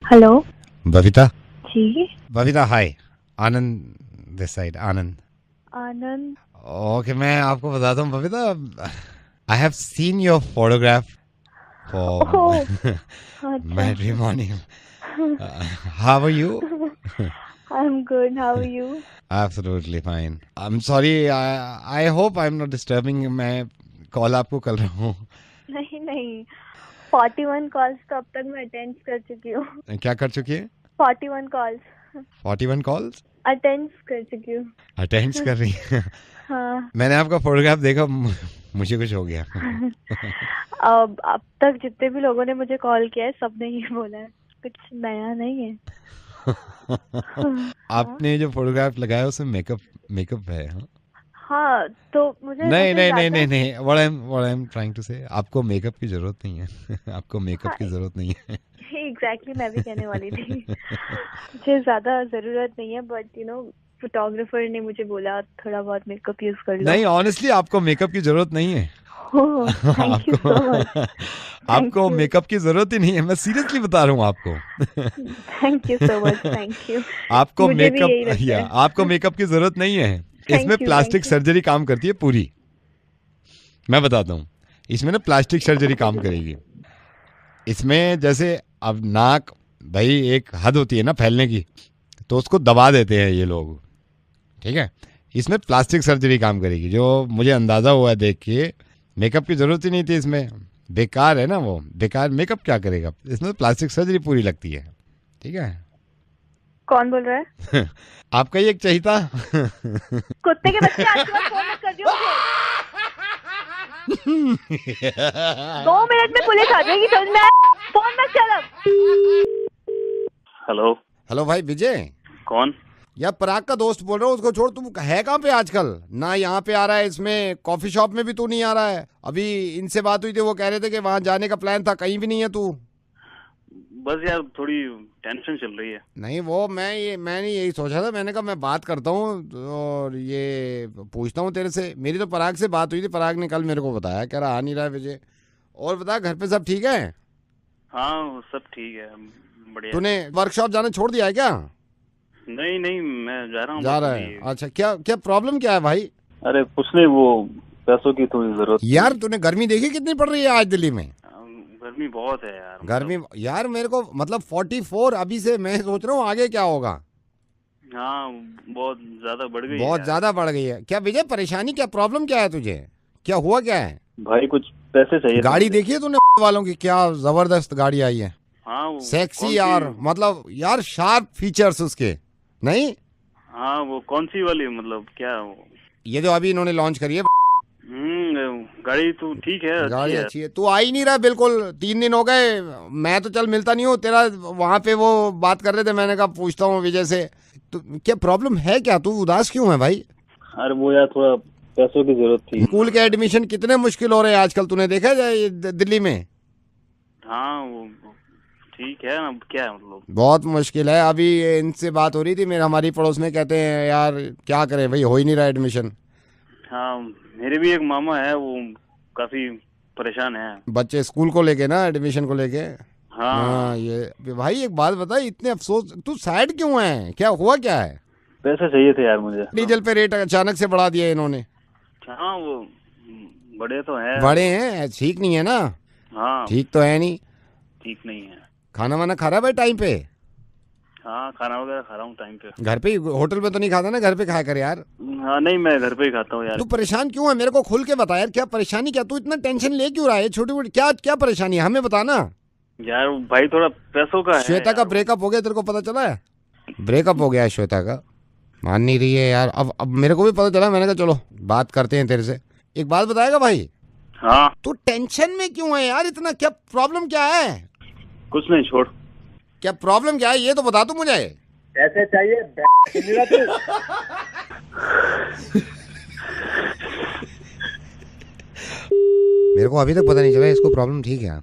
Hello Babita. जी। Babita hi, Anand this side. Anand. Anand. Okay, मैं आपको बताता हूँ Babita, I have seen your photograph for oh अच्छा। Matrimony. How are you? I am good, how are you? Absolutely fine. I am sorry, I hope I am not disturbing. मैं call आपको कर रहा हूँ। नहीं नहीं, 41 कॉल्स तो अब तक मैं अटेंड कर चुकी हूँ। क्या कर चुकी है? 41 कॉल्स 41 कॉल्स अटेंड कर चुकी हूँ। अटेंड कर रही है। हाँ। मैंने आपका फोटोग्राफ देखा, मुझे कुछ हो गया। अब तक जितने भी लोगों ने मुझे कॉल किया है सबने ही बोला है, कुछ नया नहीं है। आपने जो फोटोग्राफ लगाया उसमें मेकअप मेकअप है? हाँ, हाँ तो मुझे नहीं वैसे नहीं नहीं ज्यादा नहीं नहीं, what I am trying to say, आपको मेकअप की जरूरत नहीं है। आपको मेकअप की जरूरत नहीं है। एग्जैक्टली मैं भी कहने वाली थी। मुझे ज्यादा जरूरत नहीं है, बट फोटोग्राफर ने मुझे बोला थोड़ा बहुत मेकअप यूज कर लो। नहीं, ऑनेस्टली आपको मेकअप की जरूरत नहीं है। Thank you so much. आपको थैंक यू। मेकअप की जरूरत ही नहीं है, मैं सीरियसली बता रहा हूँ आपको। Thank you so much, thank you. आपको मुझे भी मेकअप यही लगता या है। आपको मेकअप की जरूरत नहीं है। इसमें thank you, plastic thank you. Surgery काम करती है पूरी। मैं बताता हूँ, इसमें ना प्लास्टिक सर्जरी काम करेगी। इसमें जैसे अब नाक, भाई एक हद होती है ना फैलने की, तो उसको दबा देते हैं ये लोग, ठीक है। इसमें प्लास्टिक सर्जरी काम करेगी, जो मुझे अंदाजा हुआ है देख के। मेकअप की जरूरत ही नहीं थी इसमें, बेकार है ना वो, बेकार मेकअप क्या करेगा इसमें, प्लास्टिक सर्जरी पूरी लगती है, ठीक है। कौन बोल रहा है? आपका ही एक चाहिए। कुत्ते के बच्चे, आज के बाद फोन मत कर दियो मुझे। 2 मिनट में पुलिस आ जाएगी, समझ में आया? फोन मत चल अब। हेलो। हेलो भाई विजय। कौन? यार पराग का दोस्त बोल रहा हूँ, उसको छोड़। तुम है कहाँ पे आजकल? ना यहाँ पे आ रहा है, इसमें कॉफी शॉप में भी तू नहीं आ रहा है। अभी इनसे बात हुई थी, वो कह रहे थे कि वहाँ जाने का प्लान था, कहीं भी नहीं है तू। बस यार थोड़ी टेंशन चल रही है। नहीं वो मैंने यही सोचा था, मैंने कहा मैं बात करता हूँ और ये पूछता हूँ तेरे से। मेरी तो पराग से बात हुई थी, पराग ने कल मेरे को बताया, कह रहा आ नहीं रहा है विजय। और बता, घर पे सब ठीक है? हाँ सब ठीक है, बढ़िया। तूने वर्कशॉप जाना छोड़ दिया है क्या? नहीं नहीं, मैं जा रहा हूँ। जा रहा है? अच्छा, क्या क्या प्रॉब्लम क्या है भाई? अरे कुछ नहीं, वो पैसों की थोड़ी जरूरत। यार तूने गर्मी देखी कितनी पड़ रही है आज दिल्ली में? गर्मी बहुत है यार। गर्मी यार मेरे को मतलब 44 अभी से, मैं सोच रहा हूँ आगे क्या होगा। हाँ बहुत ज्यादा बढ़ गई है बहुत यार। ज्यादा बढ़ गई है। क्या विजय परेशानी, क्या प्रॉब्लम क्या है तुझे? क्या हुआ क्या है? भाई कुछ पैसे चाहिए। गाड़ी देखी है तूने वालों की? क्या जबरदस्त गाड़ी आई है। हाँ वो सेक्सी यार, मतलब यार शार्प फीचर्स उसके। नहीं हाँ वो कौन सी वाली, मतलब क्या वो? ये जो अभी इन्होंने लॉन्च करी है। गाड़ी तो ठीक है, गाड़ी अच्छी है। तू आ ही नहीं रहा बिल्कुल, 3 दिन हो गए। मैं तो चल मिलता नहीं हूँ तेरा, वहां पे वो बात कर रहे थे, मैंने कहा पूछता हूँ विजय से। तो क्या प्रॉब्लम है क्या? तू उदास क्यों है भाई? अरे वो यार थोड़ा पैसों की जरूरत थी। स्कूल के एडमिशन कितने मुश्किल हो रहे हैं आजकल, तूने देखा है दिल्ली में? हाँ वो ठीक है ना, क्या है मतलब बहुत मुश्किल है। अभी इनसे बात हो रही थी, मेरे हमारी पड़ोस में, कहते हैं यार क्या करें भाई, हो ही नहीं रहा एडमिशन। हाँ मेरे भी एक मामा है, वो काफी परेशान है बच्चे स्कूल को लेके ना, एडमिशन को लेके। हाँ ये भाई एक बात बता, इतने अफसोस, तू सैड क्यों है? क्या हुआ क्या है? पैसे चाहिए थे यार मुझे। डीजल पे रेट अचानक से बढ़ा दिया इन्होंने। हाँ वो बड़े तो हैं। बड़े हैं, ठीक नहीं है ना? हाँ ठीक तो है नहीं। ठीक नहीं है। खाना वाना खा रहा है भाई टाइम पे? हाँ खाना वगैरह खा रहा हूँ टाइम पे। घर पे? होटल में तो नहीं खाता ना? घर पे खाया कर यार। हाँ नहीं, मैं घर पे ही खाता हूँ यार। तू परेशान क्यों है? मेरे को खुल के बता यार, क्या परेशानी, क्या तू इतना टेंशन ले क्यों रहा है? छोटी मोटी क्या क्या परेशानी है, हमें बताना। यार भाई थोड़ा पैसों का है। श्वेता का ब्रेकअप हो गया, तेरे को पता चला है? ब्रेकअप हो गया है श्वेता का, मान नहीं रही है यार। अब मेरे को भी पता चला, मैंने कहा चलो बात करते हैं तेरे से। एक बात बताएगा भाई? हाँ तू टेंशन में क्यों है यार इतना? क्या प्रॉब्लम क्या है? कुछ नहीं, छोड़। क्या प्रॉब्लम क्या है ये तो बता तू मुझे। पैसे चाहिए मेरे को अभी तक पता नहीं चला इसको प्रॉब्लम ठीक है।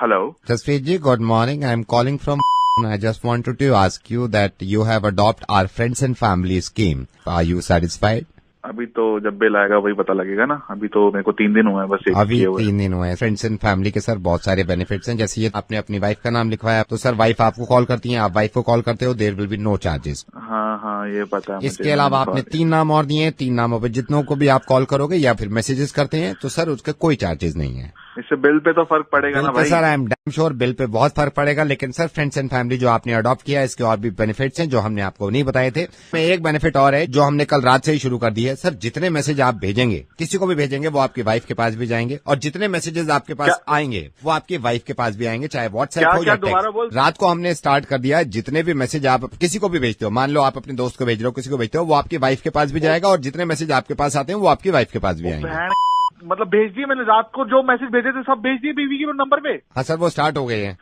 Hello Jaspreet ji, good morning. I am calling from I just wanted to ask you that you have adopted our friends and family scheme. Are you satisfied? अभी तो जब बिल आएगा वही पता लगेगा ना। अभी तो मेरे को 3 दिन हुए हैं बस अभी 3 दिन हुए हैं। फ्रेंड्स एंड फैमिली के सर बहुत सारे बेनिफिट्स हैं। जैसे ये आपने अपनी वाइफ का नाम लिखवाया तो सर वाइफ आपको कॉल करती है, आप वाइफ को कॉल करते हो, there will be no charges. हाँ हाँ ये पता है। इसके अलावा आपने 3 नाम और दिए हैं, 3 नामों पे जितनों को भी आप कॉल करोगे या फिर मैसेजेस करते हैं तो सर उसका कोई चार्जेस नहीं है। इससे बिल पे तो फर्क पड़ेगा ना भाई। Sir I am damn sure bill pay बहुत फर्क पड़ेगा, लेकिन सर फ्रेंड्स एंड फैमिली जो आपने अडॉप्ट किया इसके और भी बेनिफिट्स हैं जो हमने आपको नहीं बताए थे। एक बेनिफिट और है जो हमने कल रात से ही शुरू कर दी है। सर जितने मैसेज आप भेजेंगे, किसी को भी भेजेंगे, वो आपकी वाइफ के पास भी जाएंगे, और जितने मैसेजेस आपके पास आएंगे वो आपकी वाइफ के पास भी आएंगे, चाहे व्हाट्सएप हो या टेक्स्ट। रात को हमने स्टार्ट कर दिया है, जितने भी मैसेज आप किसी को भी भेजते हो, मान लो आप अपने दोस्त को भेज रहे हो, किसी को भेजते हो, वो आपकी वाइफ के पास भी जाएगा, और जितने मैसेज आपके पास आते हैं वो आपकी वाइफ के पास भी आएंगे। मतलब भेज दिए मैंने, रात को जो मैसेज भेजे थे सब भेज दिए बीवी के नंबर पे। हाँ सर वो स्टार्ट हो गए हैं।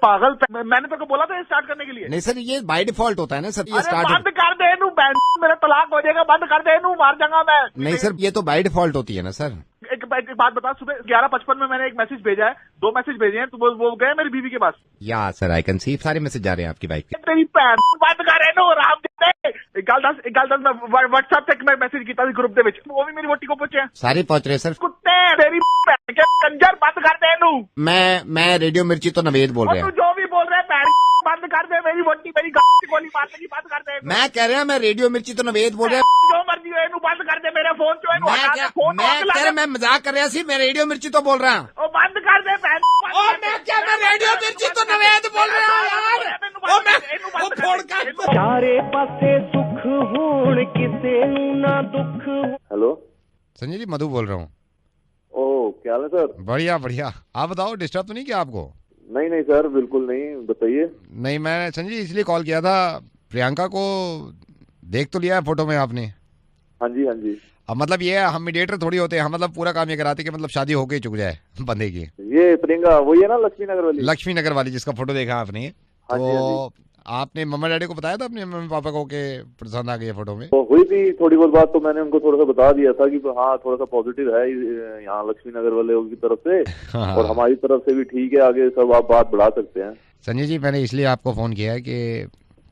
पागल, मैंने तो बोला था स्टार्ट करने के लिए। नहीं सर ये बाय डिफॉल्ट होता है ना सर, ये स्टार्ट बंद कर दे मेरा तलाक हो जाएगा, बंद कर दे, मार जाऊंगा मैं। नहीं सर ये तो बाय डिफॉल्ट होती है ना सर। एक बात बता, सुबह 11:55 में मैंने एक मैसेज भेजा है, 2 मैसेज भेजे हैं, तो वो गए मेरी बीवी के पास। या सर आई कैन सी सारे मैसेज जा रहे हैं आपकी वाइफ के। तेरी बंद कर राम गल दस मैं व्हाट्सएप तक मैं मैसेज किया ग्रुप दे वो भी मेरी वोटी को पहुंचे सारे पहुंच रहे सर। कुत्ते तेरी कंजर बंद कर दे। मैं रेडियो मिर्ची तो नवेद बोल रहा हूँ। जो भी बोल रहे हैं बंद कर दे, मेरी वोटी मेरी गोली मारने की बंद कर दे। मैं कह रहा मैं रेडियो मिर्ची तो नवेद बोल रहा हूँ। जो मर्जी हो बंद कर दे, मेरा फोन जो है मैं मजाक कर रहा सी, मैं रेडियो मिर्ची तो बोल रहा हूँ। बंद कर दे। मैं रेडियो मिर्ची तो नवेद बोल रहा हूँ यार। चारे पासे सुख होण किसे ना दुख। हेलो संजय जी, मधु बोल रहा हूँ। ओह क्या हाल है सर? बढ़िया बढ़िया, आप बताओ डिस्टर्ब तो नहीं किया आपको? नहीं नहीं सर बिल्कुल नहीं, बताइए। नहीं मैं संजय इसलिए कॉल किया था, प्रियंका को देख तो लिया है फोटो में आपने? हाँ जी हाँ जी। अब मतलब ये हम मीडिएटर थोड़ी होते हैं, हम मतलब पूरा काम ये कराते कि मतलब शादी होके चुक जाए बंदे की। ये प्रियंका वही है ना, लक्ष्मी नगर वाली? लक्ष्मी नगर वाली जिसका फोटो देखा आपने। हाँ जी, हाँ जी। आपने मम्मा डैडी को बताया था अपने मम्मी पापा को कि पसंद आ गई फोटो में? तो हुई थी थोड़ी बहुत बात, तो मैंने उनको थोड़ा सा बता दिया था कि हाँ थोड़ा सा पॉजिटिव है यहाँ लक्ष्मी नगर वाले की तरफ से। हाँ। और हमारी तरफ से भी ठीक है, आगे सब आप बात बढ़ा सकते हैं। संजय जी मैंने इसलिए आपको फोन किया है कि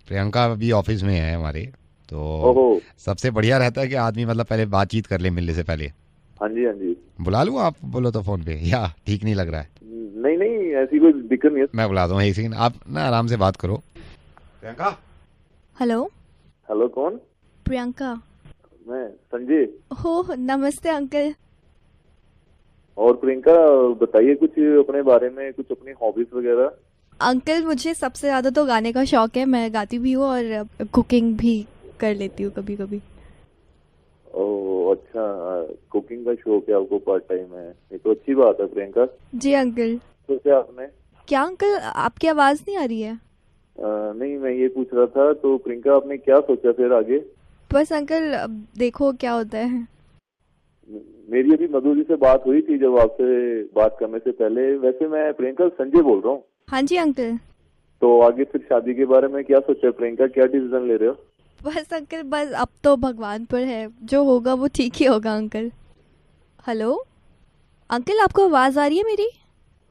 प्रियंका अभी ऑफिस में है हमारे, तो सबसे बढ़िया रहता है कि आदमी मतलब पहले बातचीत कर ले मिलने से पहले। हाँ जी हाँ जी। बुला लूँ आप बोलो तो फोन पे, या ठीक नहीं लग रहा है? नहीं नहीं ऐसी कोई दिक्कत नहीं है। मैं बुला दूँ, एक सेकंड आप ना आराम से बात करो। प्रियंका। हेलो। हेलो कौन? प्रियंका। मैं संजय। हो नमस्ते अंकल। और प्रियंका बताइए कुछ अपने बारे में, कुछ अपनी हॉबीज वगैरह। अंकल मुझे सबसे ज्यादा तो गाने का शौक है, मैं गाती भी हूँ और कुकिंग भी कर लेती हूँ कभी कभी। ओह अच्छा, कुकिंग का शौक है आपको, पार्ट टाइम है, ये तो अच्छी बात है प्रियंका। जी अंकल। तो क्या आपने? क्या अंकल आपकी आवाज नहीं आ रही है? नहीं मैं ये पूछ रहा था, तो प्रियंका आपने क्या सोचा फिर आगे? बस अंकल अब देखो क्या होता है। मेरी अभी मधु जी से बात हुई थी जब आपसे बात करने से पहले। वैसे मैं प्रियंका संजय बोल रहा हूँ। हाँ जी अंकल। तो आगे फिर शादी के बारे में क्या सोचा प्रियंका, क्या डिसीजन ले रहे हो? बस अंकल बस अब तो भगवान पर है, जो होगा वो ठीक ही होगा अंकल। हेलो अंकल आपको आवाज आ रही है मेरी?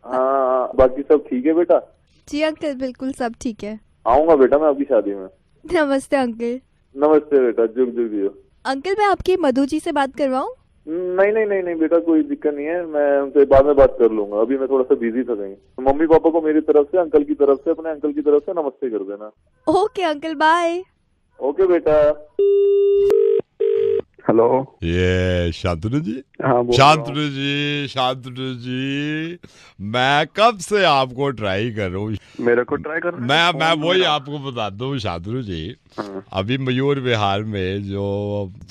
हाँ बाकी सब ठीक है बेटा? जी अंकल बिल्कुल सब ठीक है। आऊंगा बेटा मैं आपकी शादी में। नमस्ते अंकल। नमस्ते बेटा, जुग जुग जियो। अंकल मैं आपकी मधु जी से बात करवाऊं? नहीं नहीं नहीं नहीं बेटा कोई दिक्कत नहीं है, मैं उनसे बाद में बात कर लूंगा, अभी मैं थोड़ा सा बिजी था कहीं। मम्मी पापा को मेरी तरफ से, अंकल की तरफ से, अपने अंकल की तरफ से नमस्ते कर देना। Okay uncle bye. ओके बेटा। हेलो ये शांतनु जी? हाँ शांतनु जी, शांतनु जी मैं कब से आपको ट्राई कर रहा हूँ। मेरे को ट्राई कर? मैं वही आपको बताता हूँ शांतनु जी। अभी मयूर विहार में जो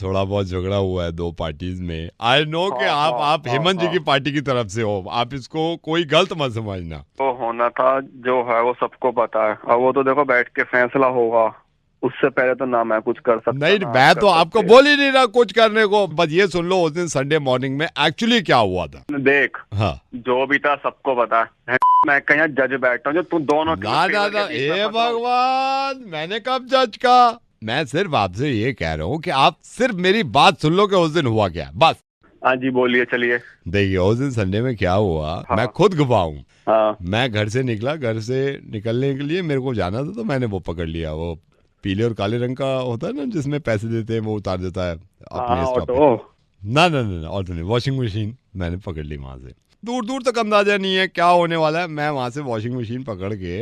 थोड़ा बहुत झगड़ा हुआ है 2 पार्टीज में, आई नो कि आप हेमंत जी की पार्टी की तरफ से हो, आप इसको कोई गलत मत समझना। तो होना था जो है वो सबको पता है, और वो तो देखो बैठ के फैसला होगा, उससे पहले तो ना मैं कुछ कर सकता। नहीं मैं तो आपको बोल ही नहीं रहा कुछ करने को, बस ये सुन लो उस दिन संडे मॉर्निंग में एक्चुअली क्या हुआ था। देख हाँ जो भी था सबको पता है, मैं कहीं जज बैठा हूँ जो तुम दोनों हे भगवान, मैंने कब जज का? मैं सिर्फ आपसे ये कह रहा हूँ कि आप सिर्फ मेरी बात सुन लो कि उस दिन हुआ क्या, बस। हाँ जी बोलिए चलिए। देखिए उस दिन संडे में क्या हुआ, मैं खुद गवाह हूँ। हाँ। मैं घर से निकला, घर से निकलने के लिए मेरे को जाना था, तो मैंने वो पकड़ लिया, वो पीले और काले रंग का होता है ना, जिसमें पैसे देते हैं, वो उतार देता है अपने हाँ स्टॉप पे। ऑटो। ना ना ना ऑटो नहीं, वॉशिंग मशीन मैंने पकड़ ली वहां से। दूर दूर तक अंदाजा नहीं है क्या होने वाला है, मैं वहां से वॉशिंग मशीन पकड़ के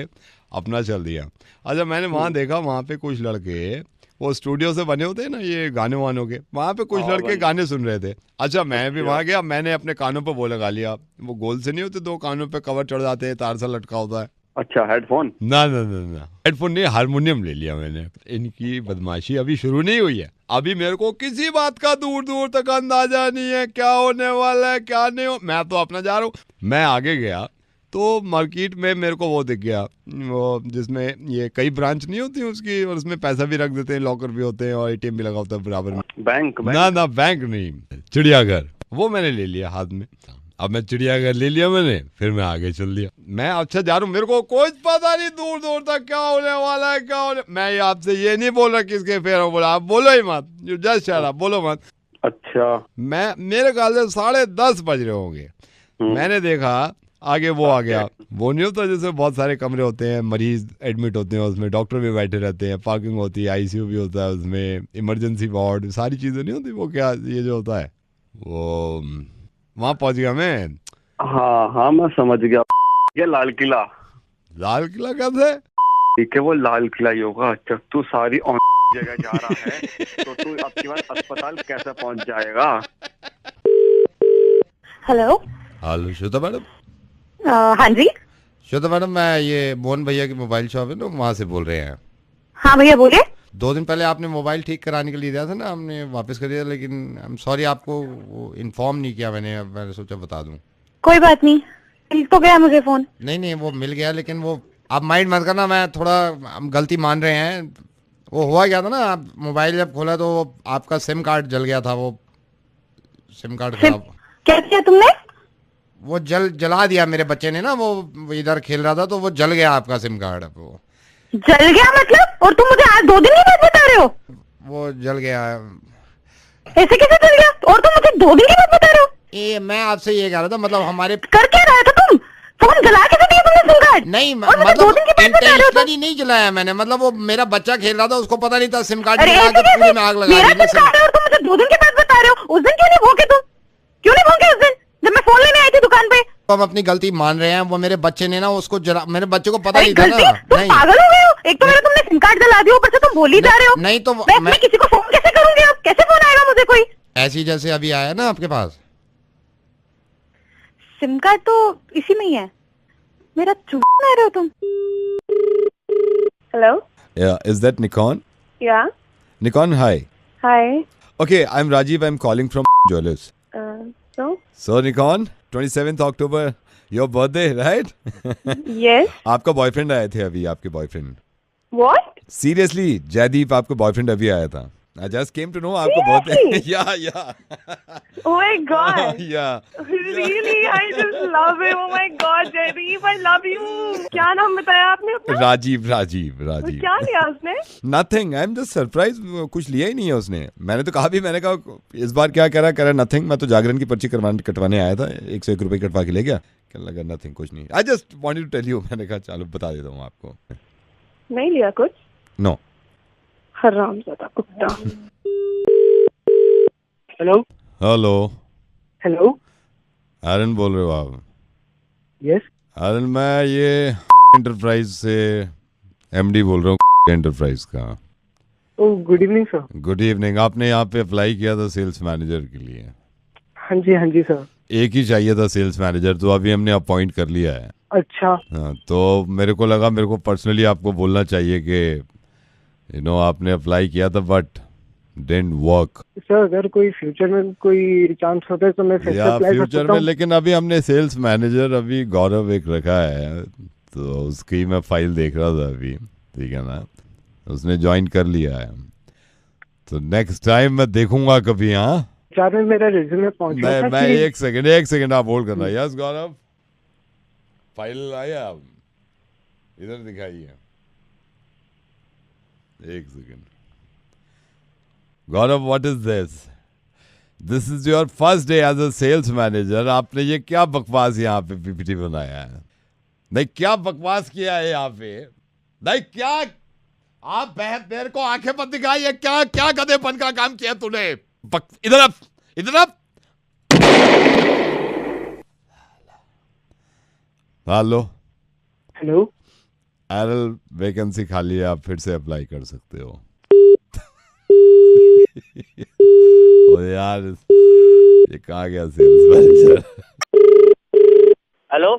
अपना चल दिया। अच्छा मैंने वहां देखा, वहां पे कुछ लड़के, वो स्टूडियो से बने होते हैं ना ये गाने वानों के, वहां पे कुछ लड़के गाने सुन रहे थे। अच्छा मैं भी वहां गया, मैंने अपने कानों पे वो लगा लिया, वो गोल से नहीं होते, 2 कानों पे कवर चढ़ जाते हैं, तार सा लटका होता है। अच्छा हेडफोन? ना ना ना ना, हेडफोन नहीं, हारमोनियम ले लिया मैंने। इनकी बदमाशी अभी शुरू नहीं हुई है, अभी मेरे को किसी बात का दूर दूर तक अंदाजा नहीं है क्या होने वाला है क्या नहीं हो। मैं तो अपना जा रहा हूँ। मैं आगे गया तो मार्केट में मेरे को वो दिख गया, वो जिसमें ये कई ब्रांच नहीं होती उसकी, और उसमें पैसा भी रख देते हैं, लॉकर भी होते हैं और एटीएम भी लगा होता है बराबर में। बैंक? ना ना बैंक नहीं, चिड़ियाघर। वो मैंने ले लिया हाथ में। अब मैं चिड़ियाघर ले लिया मैंने, फिर मैं आगे चल दिया। मैं अच्छा जा रहा हूँ, मेरे को कुछ पता नहीं दूर दूर तक क्या होने वाला है क्या होने। मैं आपसे ये नहीं बोल रहा किसके फेर हो, बोला आप बोलो ही मत, यू जस्ट शट अप, बोलो मत। अच्छा मैं मेरे ख्याल से 10:30 बज रहे होंगे। मैंने देखा आगे वो आ गया, वो नहीं होता जैसे बहुत सारे कमरे होते हैं, मरीज एडमिट होते हैं, उसमें डॉक्टर भी बैठे रहते हैं, पार्किंग होती है, आईसीयू भी होता है उसमें, इमरजेंसी वार्ड, सारी चीजें नहीं होती, वो क्या ये जो होता है वो, वहां पहुंच गया मैं। हाँ हाँ मैं समझ गया। ये लाल किला? लाल किला कैसे? ठीक है वो लाल किला ही होगा। जब तू सारी जगह जा रहा है तो तू आपके बाद अस्पताल कैसे पहुंच जाएगा? हेलो। Hello Shweta madam. हाँ जी। श्वेता मैडम, मैं ये मोहन भैया की मोबाइल शॉप है ना, वहाँ से बोल रहे हैं। हाँ भैया बोलिए। 2 दिन पहले आपने मोबाइल ठीक कराने के लिए दिया था ना, हमने वापस कर दिया, लेकिन आई एम सॉरी आपको वो इन्फॉर्म नहीं किया मैंने सोचा बता दूं। कोई बात नहीं, मिल तो गया मुझे फोन। नहीं वो मिल गया, लेकिन वो आप माइंड मत करना, मैं थोड़ा हम गलती मान रहे हैं। वो हुआ क्या था ना, आप मोबाइल जब खोला तो आपका सिम कार्ड जल गया था, वो सिम कार्ड खराब। क्या किया तुमने? वो जला दिया मेरे बच्चे ने ना, वो इधर खेल रहा था तो वो जल गया आपका सिम कार्ड। वो जल गया मतलब? और तुम मुझे आज 2 दिन की बात बता रहे हो? वो जल गया। ऐसे कैसे जल गया? और तुम मुझे 2 दिन की बात बता रहे हो? ये मैं आपसे ये कह रहा था, मतलब हमारे कर क्या रहा था तुम? फोन जला कैसे दिया तुमने सिम कार्ड? नहीं मतलब 2 दिन की बात बता रहे हो तुम? नहीं जलाया मैंने, मतलब वो मेरा बच्चा खेल रहा था, उसको पता नहीं था सिम कार्ड अरे जला ऐसे के पूरे में कैसे? आग लगा मेरा दी। सिम कार्ड है और तुम मुझे 2 दिन की बात बता रहे हो? उस दिन क्यों नहीं भोंके तुम? क्यों नहीं भोंके उस दिन जब मैं फोन लेने आई थी दुकान पे? तो हम अपनी गलती मान रहे हैं, वो मेरे बच्चे ने ना उसको मेरे बच्चे को पता अरे नहीं था ना। गलती? तुम नहीं पागल हो गए हो? एक तो मेरा तुमने सिम कार्ड जला दिया, ऊपर से तुम बोल ही जा रहे हो। नहीं तो मैं किसी को फोन कैसे करूंगी? अब कैसे फोन आएगा मुझे कोई? ऐसी जैसे अभी आया ना आपके पास सिम कार्ड तो इसी में ही है। मेरा चुना रहे हो तुम? Hello. Is that Nikon? Yeah. Nikon, hi. Hi. Okay, I'm Rajiv. I'm calling from Jewelers. So Nikon, 27th October, your birthday, right? Yes. आपका बॉयफ्रेंड आए थे अभी, आपके बॉयफ्रेंड। What? Seriously, जयदीप आपका बॉयफ्रेंड अभी आया था। I just came to know आपका birthday. Yeah. Oh my God. Yeah. Really, I just love him. Oh my God, Jaydeep, I love you. क्या नाम बताया आपने अपना? राजीव। क्या लिया उसने? Nothing. I'm just surprised. कुछ लिया ही नहीं है उसने। मैंने तो कहा भी, मैंने कहा इस बार क्या करा nothing। मैं तो जागरण की पर्ची कटवाने आया था, 101 रुपए कटवा के ले गया। क्या लगा nothing, कुछ नहीं। I just wanted to tell you। मैंने कहा चलो बता देता हूँ आपको। नहीं लिया कुछ? No. हरामज़ादा कुत्ता। हेलो। हेलो। आर्यन बोल रहे हो आप? यस। आर्यन, मैं ये एंटरप्राइज से एमडी बोल रहा हूँ, एंटरप्राइज का। Oh, good evening sir. Good evening. आपने यहाँ पे अप्लाई किया था सेल्स मैनेजर के लिए? हाँ जी सर। एक ही चाहिए था सेल्स मैनेजर, तो अभी हमने अपॉइंट कर लिया है। अच्छा। हाँ, तो मेरे को पर्सनली आपको बोलना चाहिए कि आपने अप्लाई किया था बट डिडंट वर्क। सर अगर कोई फ्यूचर में कोई चांस होता है तो मैं फिर से अप्लाई कर फ्यूचर सकता में, हूँ। लेकिन अभी हमने सेल्स मैनेजर अभी गौरव एक रखा है, तो उसकी मैं फाइल देख रहा था अभी, ठीक है ना, उसने ज्वाइन कर लिया है, तो नेक्स्ट टाइम मैं देखूंगा कभी। हाँ, 4 में मेरा रिज्यूमे पहुंच गया था। मैं एक सेकंड आप होल्ड करना। यस गौरव, फाइल आया, आप इधर दिखाइए, एक second. Gaurav, what is this is your first day as a sales manager. आपने ये क्या बकवास यहाँ पे पीपीटी बनाया है? नहीं, क्या बकवास किया है यहाँ पे? नहीं, क्या आप मेरे को आंखें मत दिखाई, ये क्या क्या गधेपन का काम किया तूने। इधर अब, इधर अब। हेलो हेलो, एरल वैकेंसी खाली है, आप फिर से अप्लाई कर सकते हो। ओ यार, ये कहाँ गया sales manager. Hello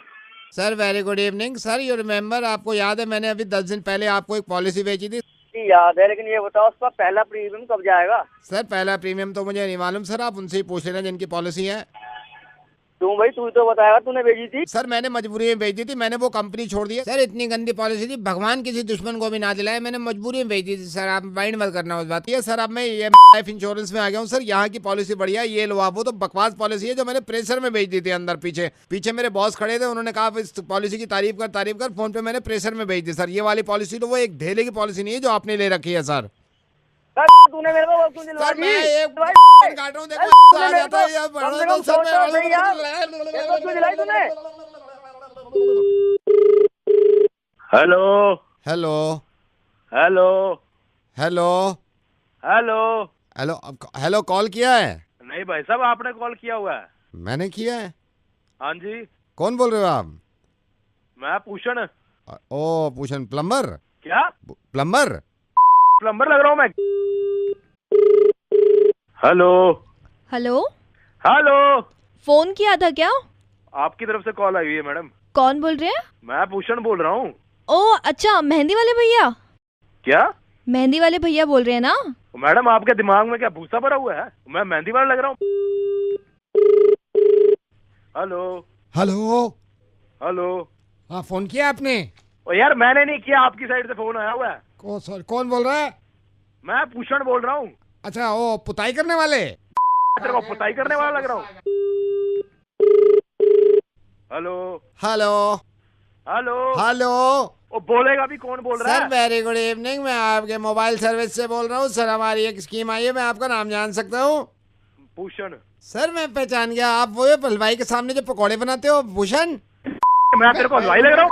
sir very good evening sir, you remember, आपको याद है मैंने अभी 10 दिन पहले आपको एक पॉलिसी बेची थी। याद है, लेकिन ये बताओ उसका पहला प्रीमियम कब जाएगा? सर पहला प्रीमियम तो मुझे नहीं मालूम सर, आप उनसे ही पूछ लेना जिनकी पॉलिसी है। तू भाई तू तो बताएगा, तूने भेजी थी। सर मैंने मजबूरी में बेच दी थी, मैंने वो कंपनी छोड़ दी है सर। इतनी गंदी पॉलिसी थी, भगवान किसी दुश्मन को भी ना दिलाए, मैंने मजबूरी में बेच दी थी सर। आप माइंड मत करना उस बात। ये सर अब मैं ये लाइफ इंश्योरेंस में आ गया हूँ सर, यहाँ की पॉलिसी बढ़िया है, ये लो आप। वो तो बकवास पॉलिसी है जो मैंने प्रेशर में बेच दी थी अंदर। पीछे मेरे बॉस खड़े थे, उन्होंने कहा इस पॉलिसी की तारीफ कर, फोन पे मैंने प्रेशर में बेच दी सर। ये वाली पॉलिसी तो वो एक ढेले की पॉलिसी नहीं है जो आपने ले रखी है सर। तूने मेरे को क्यों दिलवा दी? मैं एक काट रहा हूँ, देखो आ जाता है यार, बढ़ा दो सर तूने। Hello hello hello hello hello hello hello, call किया है? नहीं भाई साहब, आपने कॉल किया हुआ है। मैंने किया है? हाँ जी, कौन बोल रहे हो आप? मैं पूषण। ओ पूषण, प्लम्बर? क्या प्लम्बर? प्लम्बर लग रहा हूँ मैं। हेलो हेलो, हेलो, फोन किया था क्या? आपकी तरफ से कॉल आई हुई है मैडम। कौन बोल रहे हैं? मैं पूषण बोल रहा हूँ। ओ अच्छा, मेहंदी वाले भैया। क्या? मेहंदी वाले भैया बोल रहे हैं ना? मैडम आपके दिमाग में क्या भूसा भरा हुआ है? मैं मेहंदी वाला लग रहा हूँ? Hello hello hello. हाँ, फोन किया आपने? ओ यार मैंने नहीं किया, आपकी साइड से फोन आया हुआ है। कौन बोल रहा है? मैं पूषण बोल रहा हूँ। अच्छा, ओ पुताई करने वाले? तेरे को पुताई करने वाला लग रहा हूँ। Hello hello hello hello. ओ बोलेगा भी, कौन बोल रहा सर है? वेरी गुड इवनिंग, मैं आपके मोबाइल सर्विस से बोल रहा हूँ सर। हमारी एक स्कीम आई है, मैं आपका नाम जान सकता हूँ? भूषण। सर मैं पहचान गया, आप वो हलवाई के सामने जो पकौड़े बनाते हो, भूषण। मैं तेरे को हलवाई लग रहा हूँ?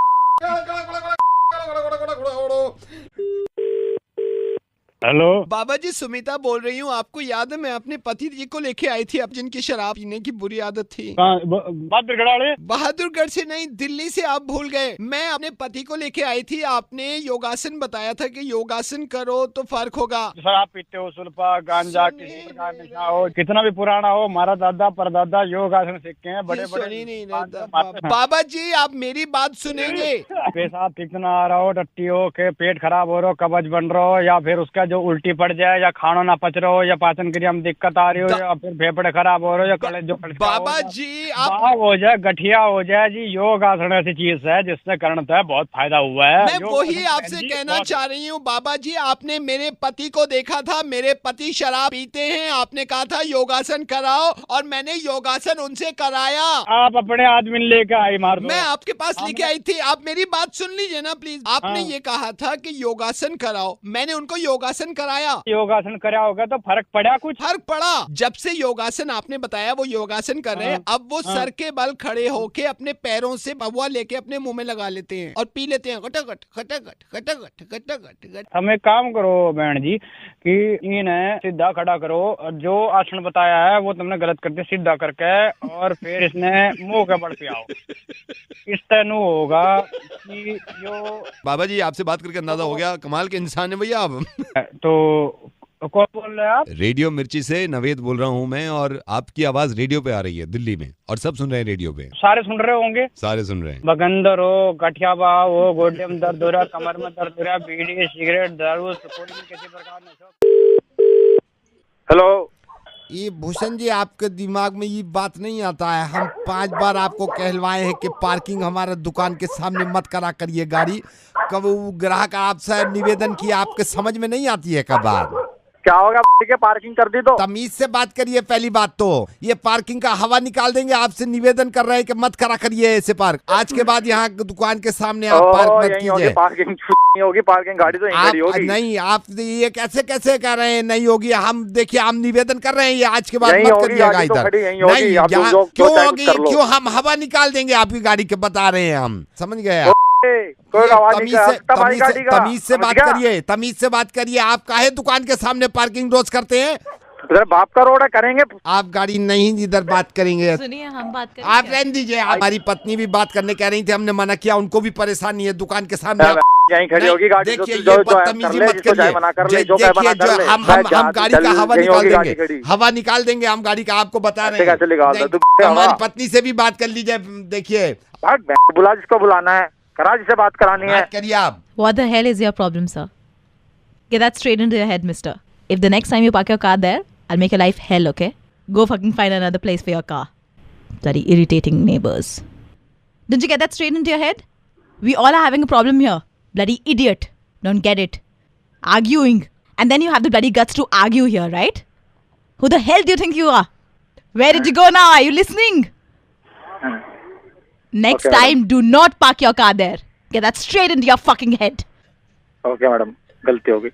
हेलो बाबा जी, सुमिता बोल रही हूँ। आपको याद है मैं अपने पति जी को लेके आई थी, अब जिनकी शराब पीने की बुरी आदत थी। बहादुरगढ़ से नहीं, दिल्ली से। आप भूल गए। मैं अपने पति को लेके आई थी, आपने योगासन बताया था कि योगासन करो तो फर्क होगा। सर आप पीते हो सुल्फा गांजा, किसी प्रकार नशा हो, कितना भी पुराना हो, हमारा दादा परदादा योगासन सीख के हैं, बड़े बड़े। बाबा जी आप मेरी बात सुनेंगे। पेशाब कितना आ रहा हो, टट्टी हो के पेट खराब हो रहा हो, कब्ज बन रहा हो, या फिर उसका जो उल्टी पड़ जाए, या खाना ना पच रहा हो, या पाचन क्रिया में दिक्कत आ रही हो, या फिर फेफड़े खराब हो रहे हो, या कड़े जो बाबा जी आप हो जाए, गठिया हो जाए जी, योग आसन ऐसी चीज है जिससे करना बहुत फायदा हुआ है। मैं वही आपसे कहना चाह रही हूँ बाबा जी। आपने मेरे पति को देखा था, मेरे पति शराब पीते हैं, आपने कहा था योगासन कराओ, और मैंने योगासन उनसे कराया। आप अपने आदमी लेके आई मार दो। मैं आपके पास लेके आई थी, आप मेरी बात सुन लीजिए ना प्लीज। आपने ये कहा था कि योगासन कराओ, मैंने उनको योगासन कराया। योगासन कराया होगा तो फर्क पड़ा? कुछ फर्क पड़ा। जब से योगासन आपने बताया वो योगासन कर रहे हैं, अब वो सर के बल खड़े होके अपने पैरों से भगवा लेके अपने मुंह में लगा लेते हैं और पी लेते हैं, खटाखट खटाखट खटाखट खटाखट। हम एक काम करो बहन जी कि इन्हें सीधा खड़ा करो, जो आसन बताया है वो तुमने गलत कर दिया, सीधा करके, और फिर इसने मुंह के बल पे आओ। इस तरह होगा कि जो बाबा जी आपसे बात करके अंदाजा हो गया, कमाल के इंसान है भैया आप। तो कौन बोल रहे हैं आप? रेडियो मिर्ची से नवेद बोल रहा हूँ मैं, और आपकी आवाज रेडियो पे आ रही है दिल्ली में, और सब सुन रहे हैं रेडियो पे। सारे सुन रहे होंगे? सारे सुन रहे हैं। बगंदर हो, गठिया बाव हो, गोड्डे में दर्द हो रहा, कमर में दर्द हो रहा, बीड़ी सिगरेट दारू सुकून में किसी प्रकार में। हेलो ये भूषण जी, आपके दिमाग में ये बात नहीं आता है? हम 5 बार आपको कहलवाए हैं कि पार्किंग हमारे दुकान के सामने मत करा करिए गाड़ी। कब वो ग्राहक आपसे निवेदन किया, आपके समझ में नहीं आती है कब बात? क्या होगा के पार्किंग कर दी तो? तमीज से बात करिए पहली बात तो। ये पार्किंग का हवा निकाल देंगे। आपसे निवेदन कर रहे हैं कि मत करा करिए ऐसे पार्क। आज के बाद यहाँ दुकान के सामने आप पार्क मत कीजिए। पार्किंग होगी, पार्किंग गाड़ी तो यहीं खड़ी होगी। नहीं, आप ये कैसे कह रहे हैं नहीं होगी? हम देखिए, हम निवेदन कर रहे हैं, ये आज के बाद मत करिएगा इधर। नहीं, क्यों होगी? क्यों हम हवा निकाल देंगे आपकी गाड़ी के, बता रहे हैं हम, समझ गए? कोई आवाज नहीं कर तुम्हारी गाड़ी का। तमीज से बात करिए, तमीज से बात करिए। आप काहे दुकान के सामने पार्किंग रोज करते हैं? तेरे बाप का रोड है, करेंगे। आप गाड़ी नहीं इधर बात करेंगे। सुनिए हम बात करें। आप रहने दीजिए। हमारी पत्नी भी बात करने कह रही थी, हमने मना किया, उनको भी परेशानी है दुकान के सामने। यहीं खड़ी होगी गाड़ी। देखिए ये बदतमीजी मत करिए। देखिए हम गाड़ी का हवा निकाल देंगे, हवा निकाल देंगे हम गाड़ी का, आपको बता रहे हैं। हमारी पत्नी से भी बात कर लीजिए। देखिए बुला जिसको बुलाना है, करा जिसे बात करानी है, करिए आप। What the hell is your problem, sir? Get that straight into your head, mister. If the next time you park your car there, I'll make your life hell, okay? Go fucking find another place for your car. Bloody irritating neighbors. Didn't you get that straight into your head? We all are having a problem here. Bloody idiot. Don't get it. Arguing. And then you have the bloody guts to argue here, right? Who the hell do you think you are? Where did you go now? Are you listening? Next time, do not park your car there. Get that straight into your fucking head. Okay madam, गलती होगी।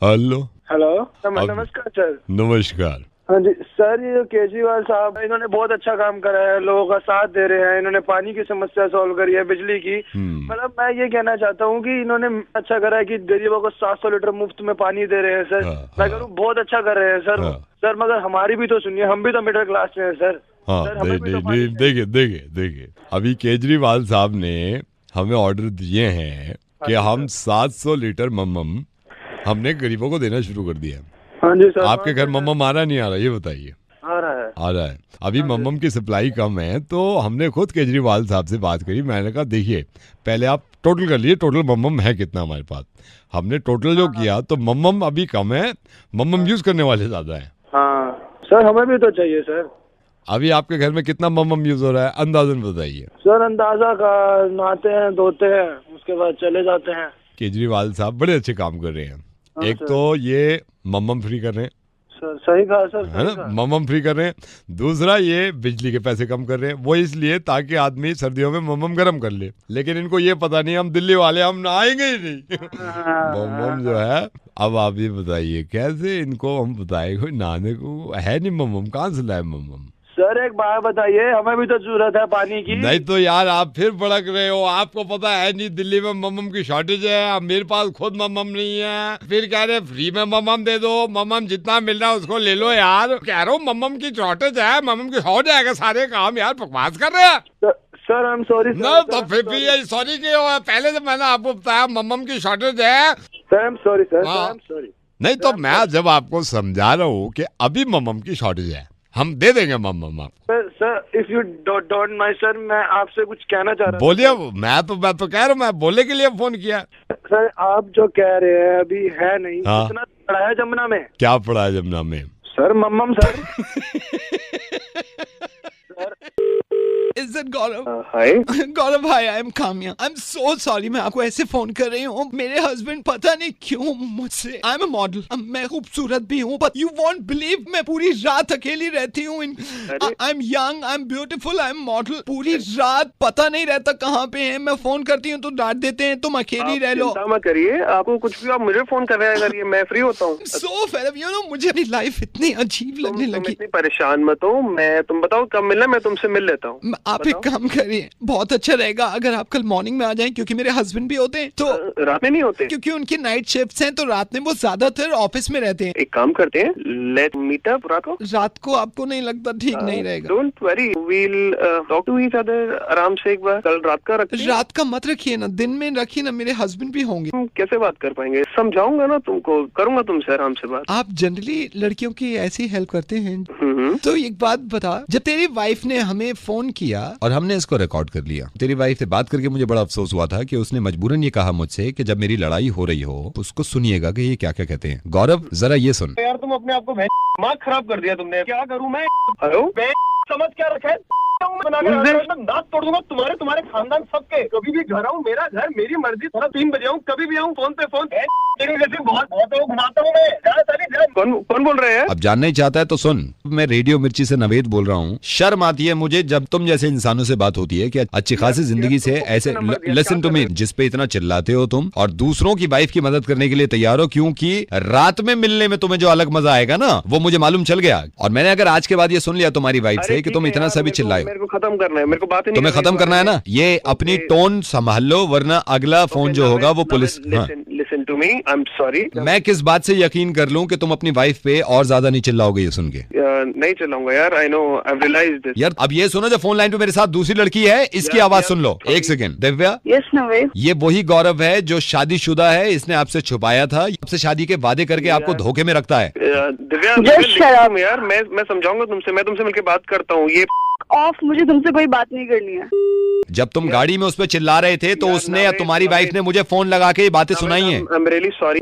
Hello hello नमस्कार sir. नमस्कार। हाँ जी sir, ये केजरीवाल साहब इन्होंने बहुत अच्छा काम करा है, लोगों का साथ दे रहे हैं, इन्होंने पानी की समस्या सॉल्व करी है, बिजली की। मतलब मैं ये कहना चाहता हूँ कि इन्होंने अच्छा करा है कि गरीबों को 700 लीटर मुफ्त में पानी दे रहे हैं सर। मैं कह रहा हूँ बहुत अच्छा कर रहे हैं सर। सर मगर हमारी भी तो सुनिए, हम भी तो मिडिल क्लास में है सर। हाँ देखिए अभी केजरीवाल साहब ने हमें ऑर्डर दिए हैं कि हम 700 लीटर मम्मम हमने गरीबों को देना शुरू कर दिया। हाँ जी सर। आपके घर मम्मम आ रहा नहीं आ रहा ये बताइए? आ रहा है। अभी मम्मम की सप्लाई कम है, तो हमने खुद केजरीवाल साहब से बात करी। मैंने कहा देखिए पहले आप टोटल कर लिए, टोटल मम्मम है कितना हमारे पास। हमने टोटल जो किया तो मम्मम अभी कम है, मम्मम यूज करने वाले ज्यादा है। हाँ सर, हमें भी तो चाहिए सर। अभी आपके घर में कितना मम्मम यूज हो रहा है अंदाजन बताइए? सर अंदाजा का, नहाते हैं धोते हैं उसके बाद चले जाते हैं। केजरीवाल साहब बड़े अच्छे काम कर रहे हैं। एक तो ये मम्मम फ्री कर रहे हैं सर, सही कहा सर, है ना, मम्मम फ्री कर रहे हैं। दूसरा ये बिजली के पैसे कम कर रहे हैं, वो इसलिए ताकि आदमी सर्दियों में मम्मम गर्म कर ले। लेकिन इनको ये पता नहीं हम दिल्ली वाले हम नहाएंगे ही नहीं। मम्मम जो है, अब आप ये बताइए कैसे इनको हम बताए, कोई नहाने को है नहीं मम्मम, कहाँ से लाए मम्मम? सर एक बात बताइए, हमें भी तो जरूरत है पानी की। नहीं तो यार आप फिर भड़क रहे हो। आपको पता है नहीं दिल्ली में मम्मम की शॉर्टेज है, अब मेरे पास खुद मम्मम नहीं है, फिर कह रहे फ्री में मम्मम दे दो, मम्मम जितना मिल रहा है उसको ले लो। यार कह रहा हूँ मम्मम की शॉर्टेज है, मम्मम की हो जाएगा सारे काम। यार बकवास कर रहे हैं सर। आई एम सॉरी ना, तो फिर भी ये सॉरी क्यों है? पहले से मैंने आपको बताया मम्मम की शॉर्टेज है। Sir I am sorry sir, I am sorry. नहीं तो मैं जब आपको समझा रहा हूँ कि अभी मम्मम की शॉर्टेज है, हम दे देंगे मम्मम आपको। Sir if you don't mind sir, मैं आपसे कुछ कहना चाह रहा हूँ। बोलिए। मैं तो कह रहा हूँ, मैं बोलने के लिए फोन किया। सर आप जो कह रहे हैं अभी है नहीं। हाँ। इतना पड़ा है जमुना में। क्या पड़ा है जमुना में? सर मम्मम sir. Is it Gaurav? Hi Gaurav भाई, I am Kamya. I am so sorry, मैं आपको ऐसे फोन कर रही हूँ। मेरे हस्बैंड पता नहीं क्यों मुझसे, आई एम अ मॉडल, मैं खूबसूरत भी हूँ, बट यू वॉन्ट बिलीव मैं पूरी रात अकेली रहती हूँ। I am young, I am beautiful, I am model. पूरी रात पता नहीं रहता कहाँ पे है। मैं फोन करती हूँ तो डांट देते हैं तुम अकेली रह लो। चिंता मत करिए, आपको कुछ भी आप मुझे फोन कर रहे हैं, करिए, मैं फ्री होता हूँ। सो फेड यू नो, मुझे अपनी लाइफ इतनी अजीब लगने लगी। इतनी परेशान मत हो, मैं तुम बताओ कब मिलना, मैं तुमसे मिल लेता हूँ। आप एक काम करिए, बहुत अच्छा रहेगा अगर आप कल मॉर्निंग में आ जाएं, क्योंकि मेरे हस्बैंड भी होते हैं तो रात में नहीं होते, क्योंकि उनकी नाइट शिफ्ट्स हैं, तो रात में वो ज्यादातर ऑफिस में रहते हैं। एक काम करते हैं, लेट मीट अप रात को आपको नहीं लगता ठीक नहीं रहेगा? Don't worry, we'll talk to each other आराम से एक बार। कल रात का रखते हैं। रात का मत रखिए ना, दिन में रखिए ना, मेरे हस्बैंड भी होंगे। हम कैसे बात कर पाएंगे? समझाऊंगा ना तुमको, करूंगा तुमसे आराम से बात। आप जनरली लड़कियों की ऐसी हेल्प करते हैं। तो एक बात बता, जब तेरी वाइफ ने हमें फोन किया और हमने इसको रिकॉर्ड कर लिया, तेरी वाइफ से बात करके मुझे बड़ा अफसोस हुआ था कि उसने मजबूरन ये कहा मुझसे कि जब मेरी लड़ाई हो रही हो उसको सुनिएगा कि ये क्या क्या कहते हैं। गौरव जरा ये सुन। यार तुम अपने आप को दिमाग खराब कर दिया तुमने, क्या करूं मैं? हेलो, समझ क्या रखा है? दांत तोड़ दूंगा तुम्हारे खानदान सबके। कभी भी घर आऊँ, मेरा घर, मेरी मर्जी, 3 बजे आऊँ, कभी भी आऊँ, फोन पे फोन। बहुत घुमाता हूँ मैं। कौन बोल रहे हैं? अब जानना ही चाहता है तो सुन, मैं रेडियो मिर्ची से नवेद बोल रहा हूँ। शर्म आती है मुझे जब तुम जैसे इंसानों से बात होती है कि अच्छी खासी जिंदगी से ऐसे लिसन टू मी, जिस पे इतना चिल्लाते हो तुम और दूसरों की वाइफ की मदद करने के लिए तैयार हो, क्योंकि रात में मिलने में तुम्हें जो अलग मजा आएगा ना, वो मुझे मालूम चल गया। और मैंने अगर आज के बाद ये सुन लिया तुम्हारी वाइफ से कि तुम इतना सा भी चिल्लाए, को खत्म करना है, मेरे को बात ही नहीं तुम्हें खत्म करना है ना, ये अपनी टोन संभाल लो वरना अगला फोन जो होगा वो police. Listen to me, I am sorry. मैं किस बात से यकीन कर लूं कि तुम अपनी वाइफ पे और ज्यादा नहीं चिल्लाओगे ये सुन के? नहीं चिल्लाऊंगा यार, I know, I have realised this. यार अब ये सुनो, जो फोन लाइन पे मेरे साथ दूसरी लड़की है इसकी आवाज सुन लो। एक सेकंड। दिव्या, यस नवेद, ये वही गौरव है जो शादीशुदा है, इसने आपसे छुपाया था, आपसे शादी के वादे करके आपको धोखे में रखता है। दिव्या यार, मैं समझाऊंगा तुमसे, मैं तुमसे मिलकर बात करता हूँ। ये ऑफ, मुझे तुमसे कोई बात नहीं करनी है। जब तुम गाड़ी में उस पर चिल्ला रहे थे तो उसने या तुम्हारी वाइफ ने मुझे फोन लगा के ये बातें सुनाई हैं। I am really sorry.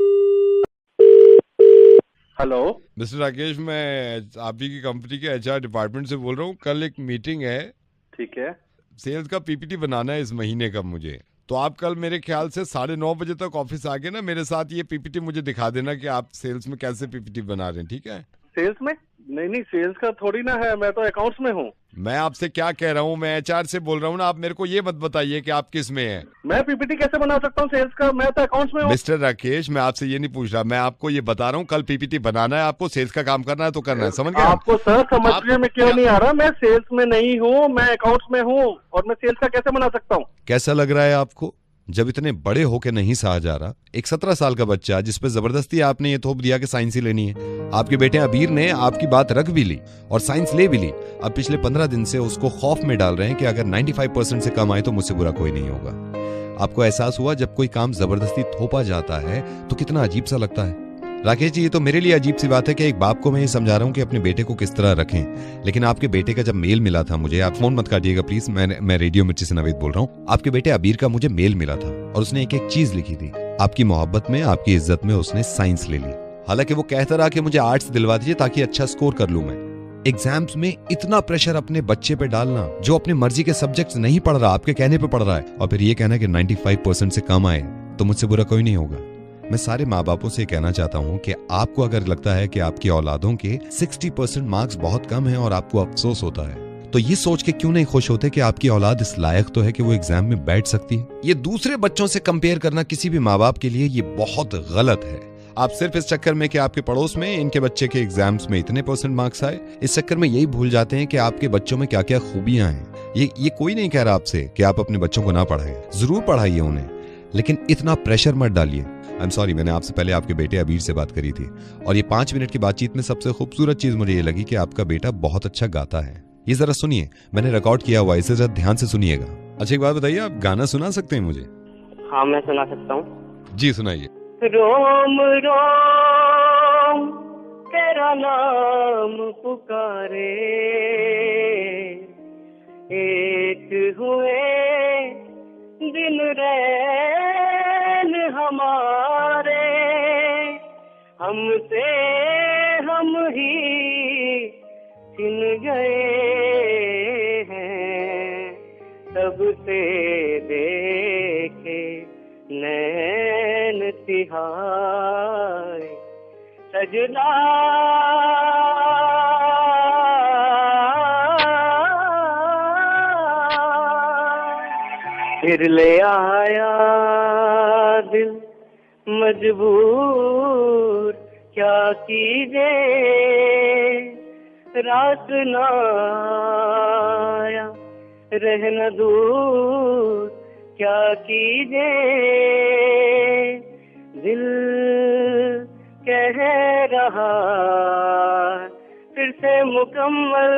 Hello mister Rakesh, मैं आप ही की कंपनी के एचआर डिपार्टमेंट से बोल रहा हूँ। कल एक मीटिंग है, ठीक है, सेल्स का पीपीटी बनाना है इस महीने का मुझे। तो आप कल मेरे ख्याल से 9:30 बजे तक ऑफिस आके ना मेरे साथ ये पीपीटी मुझे दिखा देना कि आप सेल्स में कैसे पीपीटी बना रहे हैं, ठीक है? सेल्स में? नहीं, सेल्स का थोड़ी ना है, मैं तो अकाउंट्स में हूँ। मैं आपसे क्या कह रहा हूँ, मैं एचआर से बोल रहा हूँ ना, आप मेरे को ये मत बताइए कि आप किस में हैं। मैं पीपीटी कैसे बना सकता हूँ सेल्स का, मैं तो अकाउंट्स में हूँ। मिस्टर राकेश, मैं आपसे ये नहीं पूछ रहा, मैं आपको ये बता रहा हूँ कल पीपीटी बनाना है आपको, सेल्स का काम करना है तो करना है, समझ गए? आपको सर समझने में क्यों नहीं आ रहा, मैं सेल्स में नहीं हूँ, मैं अकाउंट्स में हूँ, और मैं सेल्स का कैसे बना सकता हूँ? कैसा लग रहा है आपको जब इतने बड़े होके नहीं सहा जा रहा? एक 17 साल का बच्चा जिस पे जबरदस्ती आपने ये थोप दिया कि साइंस ही लेनी है। आपके बेटे अबीर ने आपकी बात रख भी ली और साइंस ले भी ली। अब पिछले 15 दिन से उसको खौफ में डाल रहे हैं कि अगर 95% से कम आए तो मुझसे बुरा कोई नहीं होगा। आपको एहसास हुआ जब कोई काम जबरदस्ती थोपा जाता है तो कितना अजीब सा लगता है? राकेश जी, ये तो मेरे लिए अजीब सी बात है कि एक बाप को मैं ये समझा रहा हूँ कि अपने बेटे को किस तरह रखें, लेकिन आपके बेटे का जब मेल मिला था मुझे, आप फोन मत काटिएगा प्लीज, मैं रेडियो मिर्ची से नवेद बोल रहा हूँ। आपके बेटे अबीर का मुझे मेल मिला था और उसने एक एक चीज लिखी थी। आपकी मोहब्बत में, आपकी इज्जत में उसने साइंस ले ली। हालांकि वो कहता रहा कि मुझे आर्ट्स दिलवा दीजिए ताकि अच्छा स्कोर कर लूं मैं। एग्जाम्स में इतना प्रेशर अपने बच्चे पे डालना जो अपने मर्जी के सब्जेक्ट्स नहीं पढ़ रहा, आपके कहने पे पढ़ रहा है, और फिर ये कहना कि 95% से कम आए तो मुझसे बुरा कोई नहीं होगा। मैं सारे माँ बापों से कहना चाहता हूँ कि आपको अगर लगता है कि आपकी औलादों के 60% मार्क्स बहुत कम हैं और आपको अफसोस होता है, तो ये सोच के क्यों नहीं खुश होते कि आपकी औलाद इस लायक तो है कि वो एग्जाम में बैठ सकती है? ये दूसरे बच्चों से कंपेयर करना किसी भी माँ बाप के लिए ये बहुत गलत है। आप सिर्फ इस चक्कर में कि आपके पड़ोस में इनके बच्चे के एग्जाम्स में इतने % मार्क्स आए, इस चक्कर में यही भूल जाते हैं कि आपके बच्चों में क्या क्या खूबियां हैं। ये कोई नहीं कह रहा आपसे कि आप अपने बच्चों को ना पढ़ाएं, जरूर पढ़ाइए उन्हें, लेकिन इतना प्रेशर मत डालिए। आई एम सॉरी, मैंने आपसे पहले आपके बेटे अबीर से बात करी थी और ये 5 मिनट की बातचीत में सबसे खूबसूरत चीज मुझे ये लगी कि आपका बेटा बहुत अच्छा गाता है। ये जरा सुनिए, मैंने रिकॉर्ड किया हुआ, इसे जरा ध्यान से सुनिएगा। अच्छा एक बात बताइए, आप गाना सुना सकते हैं मुझे? हाँ मैं सुना सकता हूँ। जी सुनाइए। रोम रोम तेरा नाम पुकारे, एक हुए दिन रैन हमारे, हमसे हम ही छिन गए हैं, तब से देखे नैन तिहाए सजना, फिर ले आया दिल मजबूर, क्या कीजिए रात ना आया रहना दूर, क्या कीजिए दिल कह रहा फिर से मुकम्मल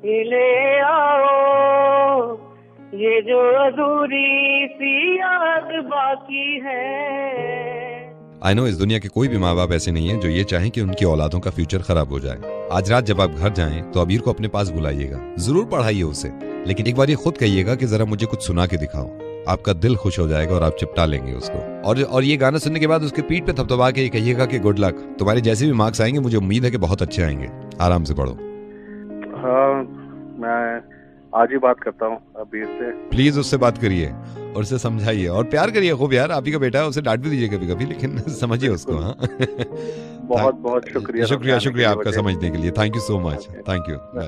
ही ले आओ, ये जो अधूरी सी याद बाकी है। आई नो इस दुनिया के कोई भी माँ बाप ऐसे नहीं है जो ये चाहें कि उनकी औलादों का फ्यूचर खराब हो जाए। आज रात जब आप घर जाएं तो अबीर को अपने पास बुलाइएगा, जरूर पढ़ाइए उसे, लेकिन एक बार ये खुद कहिएगा कि जरा मुझे कुछ सुना के दिखाओ। आपका दिल खुश हो जाएगा और आप चिपटा लेंगे उसको। और ये गाना सुनने के बाद उसके पीठ पे थपथपा के कहिएगा कि गुड लक, तुम्हारे जैसे भी मार्क्स आएंगे मुझे उम्मीद है कि बहुत अच्छे आएंगे, आराम से पढ़ो। हाँ मैं आज ही बात करता हूँ अबीर से। प्लीज उससे बात करिए और उसे समझाइए और प्यार करिए खूब यार, आप ही का बेटा है, उसे डांट भी दीजिए कभी कभी, लेकिन समझिए उसको। हाँ बहुत बहुत शुक्रिया। शुक्रिया आपका समझने के लिए, thank you so much, thank you, bye.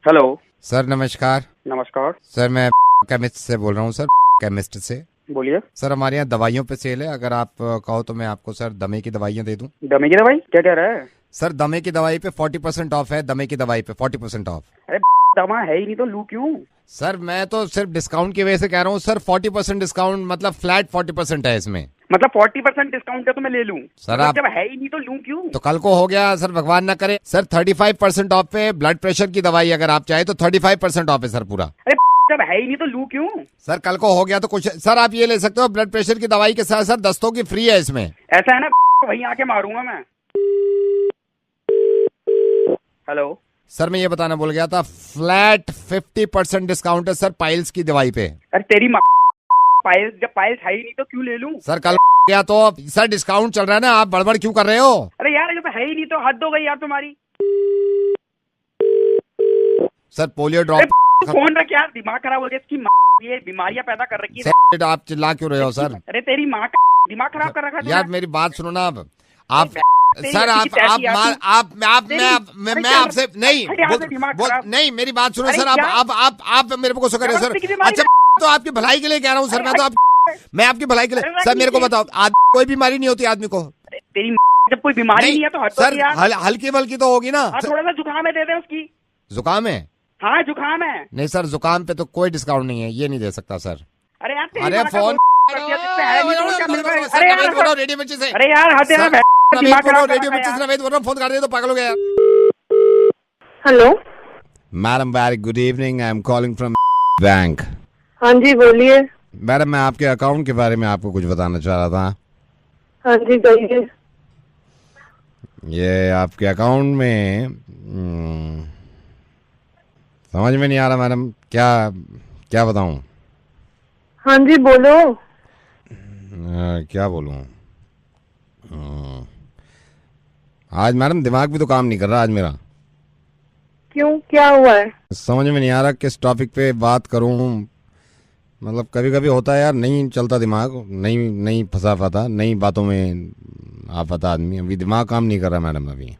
Hello sir नमस्कार। नमस्कार सर, मैं केमिस्ट से बोल रहा हूँ सर, केमिस्ट से। बोलिए सर, हमारे यहाँ दवाइयों पे सेल है, अगर आप कहो तो मैं आपको सर दमे की दवाइयाँ दे दूँ। दमे की दवाई क्या कह रहा है? सर दमे की दवाई पे 40% ऑफ है, दमे की दवाई पे 40% ऑफ। अरे दवा है ही नहीं तो लूं क्यों? सर मैं तो सिर्फ डिस्काउंट की वजह से कह रहा हूँ सर। 40% डिस्काउंट मतलब फ्लैट 40% है इसमें। मतलब 40% डिस्काउंट है तो मैं ले लूं सर मतलब आप जब है ही नहीं तो लूं क्यों? तो कल को हो गया सर, भगवान ना करे सर। 35% ऑफ पे ब्लड प्रेशर की दवाई अगर आप चाहे तो 35% ऑफ है सर पूरा। अरे जब है ही नहीं तो लूं क्यों? सर कल को हो गया तो कुछ सर आप ये ले सकते हो, ब्लड प्रेशर की दवाई के साथ सर दस्तों की फ्री है इसमें। ऐसा है ना वहीं आके मारूंगा मैं। हेलो सर मैं ये बताना भूल गया था, फ्लैट 50% डिस्काउंट है सर पाइल्स की दवाई पे। अरे तेरी माँ पाइल्स, जब पाइल्स है ही नहीं तो क्यों ले लूं? सर कल गया तो सर डिस्काउंट चल रहा है ना, आप बड़बड़ क्यों कर रहे हो? अरे यार जब है ही नहीं तो हद हो गई यार तुम्हारी। सर पोलियो ड्रॉप फोन रख यार, दिमाग खराब हो गया इसकी माँ, ये बीमारियां पैदा कर रखी है। सर आप चिल्ला क्यों रहे हो सर? अरे तेरी माँ का दिमाग खराब कर रखा है यार मेरी बात सुनो ना आप सर मैं आपसे नहीं मेरी बात सुनो सर। आप मेरे को गुस्सा कर रहे हो सर। अच्छा तो आपकी भलाई के लिए कह रहा हूँ सर, मैं आपकी भलाई के लिए। सर मेरे को बताओ, कोई बीमारी नहीं होती आदमी को? तेरी जब कोई बीमारी नहीं है तो सर हल्की बल्की तो होगी ना। थोड़ा सा जुकाम है दे दे उसकी। जुकाम है? हाँ जुकाम है। नहीं सर जुकाम पे तो कोई डिस्काउंट नहीं है, ये नहीं दे सकता सर। अरे यार अरे फोन रेडियो बच्चे से, अरे यार रेडियो बच्चे से नवेद बोल रहा हूँ, फोन कर दिया तो पागल हो गया। Hello madam very good evening, I am calling from bank. हाँ जी बोलिए। मैडम मैं आपके अकाउंट के बारे में आपको कुछ बताना चाह रहा था। हाँ जी कहिए। ये आपके अकाउंट में समझ में नहीं आ रहा मैडम, क्या बताऊं? हाँ जी बोलो। क्या बोलूं? आज मैडम दिमाग भी तो काम नहीं कर रहा आज मेरा। क्यों क्या हुआ है? समझ में नहीं आ रहा किस टॉपिक पे बात करूं। मतलब कभी कभी होता है यार, नहीं चलता दिमाग, नहीं फंसा पाता, नई बातों में आ पाता आदमी। अभी दिमाग काम नहीं कर रहा मैडम अभी।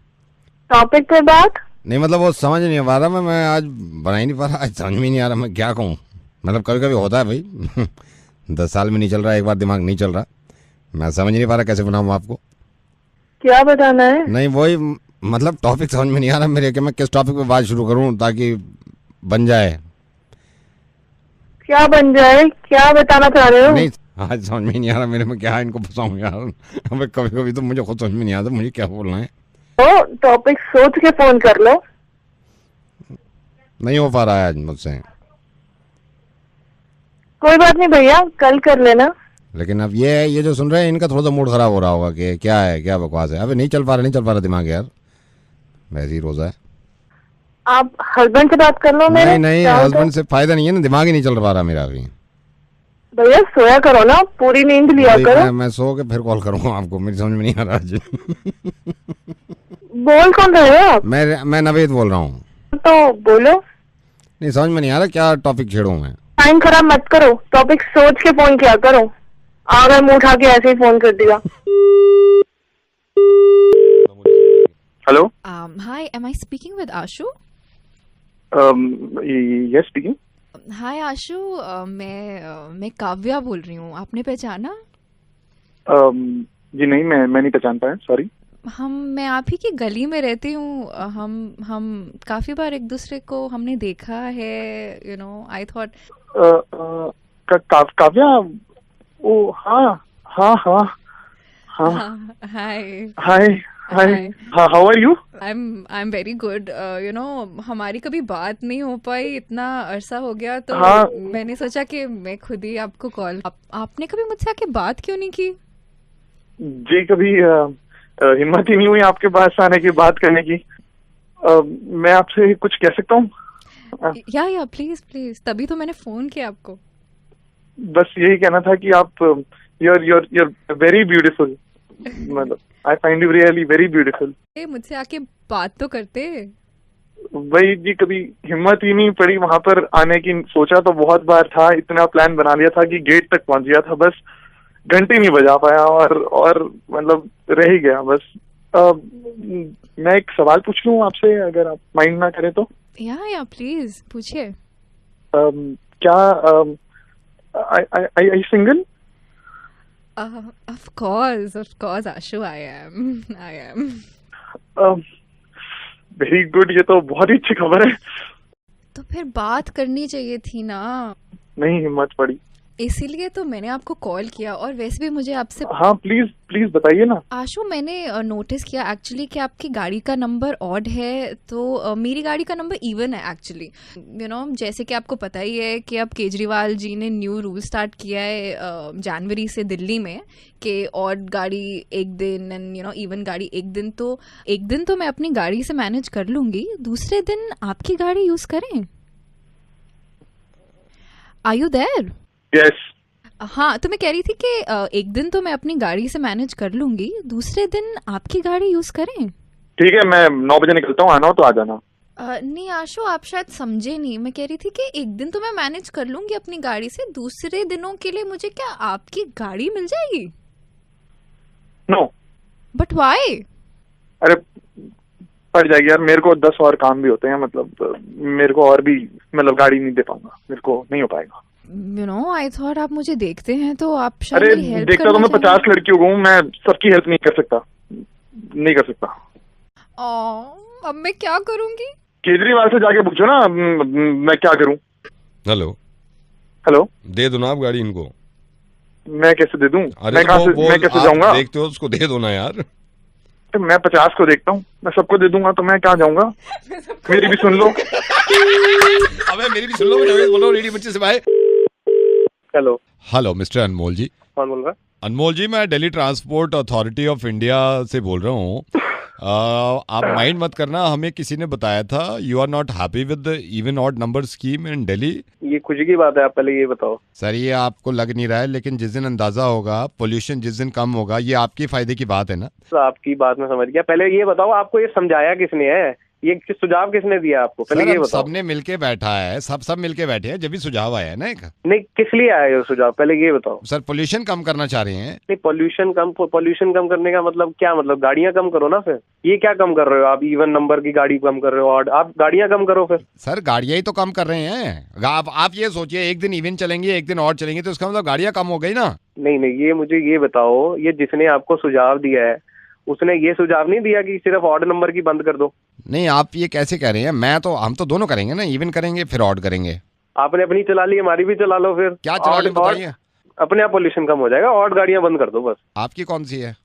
टॉपिक पे बात नहीं मतलब वो समझ नहीं पा रहा मैं आज बना ही नहीं पा रहा, आज समझ में नहीं आ रहा मैं क्या कहूँ। मतलब कभी कभी होता है भाई 10 साल में नहीं चल रहा, एक बार दिमाग नहीं चल रहा, मैं समझ नहीं पा रहा कैसे बनाऊँ आपको। क्या बताना है? नहीं वही मतलब टॉपिक समझ में नहीं आ रहा मेरे कि मैं किस टॉपिक पे बात शुरू करूँ ताकि बन जाए। क्या बन जाए? क्या बताना चाह रहे हो? नहीं आज समझ में नहीं आ रहा मेरे में क्या इनको फंसाऊं यार। अबे कभी कभी तो मुझे खुद समझ में नहीं आता मुझे क्या बोलना है। तो टॉपिक सोच के फोन कर लो। नहीं हो पा रहा है आज मुझसे। कोई बात नहीं भैया, कल कर लेना। लेकिन अब ये जो सुन रहे हैं इनका थोड़ा सा मूड खराब हो रहा होगा कि क्या है, क्या बकवास है। अबे नहीं चल पा रहा दिमाग यार, वैसे ही रोजा है। आप हस्बैंड से बात कर लो मेरे। नहीं हस्बैंड से फायदा नहीं है ना, दिमाग ही नहीं चल पा रहा मेरा अभी। भैया सोया करो ना, पूरी नींद लिया करो। मैं सो के फिर कॉल करूंगा आपको, मेरी समझ में नहीं आ रहा आज। बोल कौन रहे हो आप? मैं नवेद बोल रहा हूँ। तो बोलो। नहीं समझ में नहीं आ रहा क्या टॉपिक छेड़ूं मैं। टाइम खराब मत करो, टॉपिक सोच के फोन किया करो। अगर मुंह उठा के ऐसे ही फोन कर दिया। Hello hi, am I speaking with Ashu? Yes speaking. Hi Ashu, मैं काव्या बोल रही हूँ, आपने पहचाना? जी नहीं, मैं नहीं पहचान पाया, सॉरी। मैं आप ही की गली में रहती हूँ। हम काफी बार एक दूसरे को हमने देखा है, you know. I thought Kavya. ओ हाँ। Hi how are you? I am very good. You know हमारी कभी बात नहीं हो पाई, इतना अरसा हो गया, तो हाँ। मैंने सोचा कि मैं खुद ही आपको कॉल। आपने कभी मुझसे आके बात क्यों नहीं की? जी कभी हिम्मत ही नहीं हुई आपके पास आने की, बात करने की। मैं आपसे कुछ कह सकता हूँ? या प्लीज, तभी तो मैंने फोन किया आपको। बस यही कहना था कि आप you're वेरी ब्यूटीफुल। मतलब I find you really very beautiful. मुझसे आके बात तो करते। वही जी, कभी हिम्मत ही नहीं पड़ी वहां पर आने की। सोचा तो बहुत बार था, इतना प्लान बना लिया था कि गेट तक पहुंच गया था, बस घंटी नहीं बजा पाया और मतलब रह ही गया बस। मैं एक सवाल पूछ लूं आपसे, अगर आप माइंड ना करें तो? या प्लीज पूछिए। क्या I single? Of course, Ashu, I am. Very good, ये तो बहुत ही अच्छी खबर है। तो फिर बात करनी चाहिए थी ना। नहीं हिम्मत पड़ी। इसीलिए तो मैंने आपको कॉल किया। और वैसे भी मुझे आपसे हाँ प्लीज प्लीज बताइए ना। आशु, मैंने नोटिस किया एक्चुअली कि आपकी गाड़ी का नंबर ऑड है, तो मेरी गाड़ी का नंबर इवन है एक्चुअली। जैसे कि आपको पता ही है कि अब केजरीवाल जी ने न्यू रूल स्टार्ट किया है जनवरी से दिल्ली में कि ऑड गाड़ी एक दिन एंड इवन गाड़ी एक दिन। तो एक दिन तो मैं अपनी गाड़ी से मैनेज कर लूंगी, दूसरे दिन आपकी गाड़ी यूज करें। Are you there? यस। हाँ, तो मैं कह रही थी कि एक दिन तो मैं अपनी गाड़ी से मैनेज कर लूंगी, दूसरे दिन आपकी गाड़ी यूज करें। ठीक है, मैं 9 बजे निकलता हूँ, आना हो तो आ जाना। नहीं आशु, आप शायद समझे नहीं। मैं कह रही थी कि एक दिन तो मैं मैनेज कर लूंगी अपनी गाड़ी से, दूसरे दिनों के लिए मुझे क्या आपकी गाड़ी मिल जाएगी? नो। But why? अरे पड़ जाएगी यार, मेरे को 10 और काम भी होते हैं, मतलब मेरे को और भी, मतलब गाड़ी नहीं दे पाऊंगा, मेरे को नहीं हो पाएगा। आई थॉट आप मुझे देखते हैं तो आप शायद अरे मेरी हेल्प देखता तो मैं 50 लड़कियों को हूँ, मैं सबकी हेल्प नहीं कर सकता, नहीं कर सकता। अब मैं क्या करूंगी? केजरीवाल से जाके पूछो ना मैं क्या करूं। हेलो हेलो, दे दो ना आप गाड़ी इनको। मैं कैसे दे दूं? अरे मैं कहाँ से, मैं कैसे जाऊंगा? देखते हो उसको दे दो ना यार। तो मैं 50 को देखता हूँ, मैं सबको दे दूंगा तो मैं कहाँ जाऊंगा? मेरी भी सुन लो। अबे मेरी भी सुन लो, बोलो रेडी बच्चे से भाई। हेलो हेलो मिस्टर अनमोल जी। कौन बोल रहा है? अनमोल जी, मैं Delhi transport authority of India से बोल रहा हूँ। आप माइंड मत करना, हमें किसी ने बताया था you are not happy with the even odd number scheme in Delhi. ये खुशी की बात है, आप पहले ये बताओ। सर ये आपको लग नहीं रहा है, लेकिन जिस दिन अंदाजा होगा, पोल्यूशन जिस दिन कम होगा, ये आपके फायदे की बात है ना। तो आपकी बात में समझ गया। पहले ये बताओ, आपको ये समझाया किसने है? ये सुझाव किसने दिया आपको? पहले ये बताओ। सबने मिलके बैठा है, सब मिलके बैठे हैं, जब भी सुझाव आया है ना एक। नहीं, किस लिए आया ये सुझाव? पहले ये बताओ। सर पोल्यूशन कम करना चाह रहे हैं। नहीं, पोल्यूशन कम करने का मतलब क्या? मतलब गाड़ियां कम करो ना फिर। ये क्या कम कर रहे हो आप? इवन नंबर की गाड़ी कम कर रहे हो, और आप गाड़ियां कम करो फिर। सर गाड़ियां ही तो कम कर रहे हैं। आप ये सोचिए, एक दिन इवन चलेंगे एक दिन और चलेंगे, तो इसका मतलब गाड़ियां कम हो गई ना। नहीं, ये मुझे ये बताओ, ये जिसने आपको सुझाव दिया है उसने ये सुझाव नहीं दिया कि सिर्फ ऑड नंबर की बंद कर दो? नहीं, आप ये कैसे कह रहे हैं? हम तो दोनों करेंगे ना, इवन करेंगे फिर ऑड करेंगे। आपने अपनी चला ली, हमारी भी चला लो फिर। क्या चला ली बताइए? अपने आप पोल्यूशन कम हो जाएगा, ऑड गाड़ियां बंद कर दो बस। आपकी कौन सी है?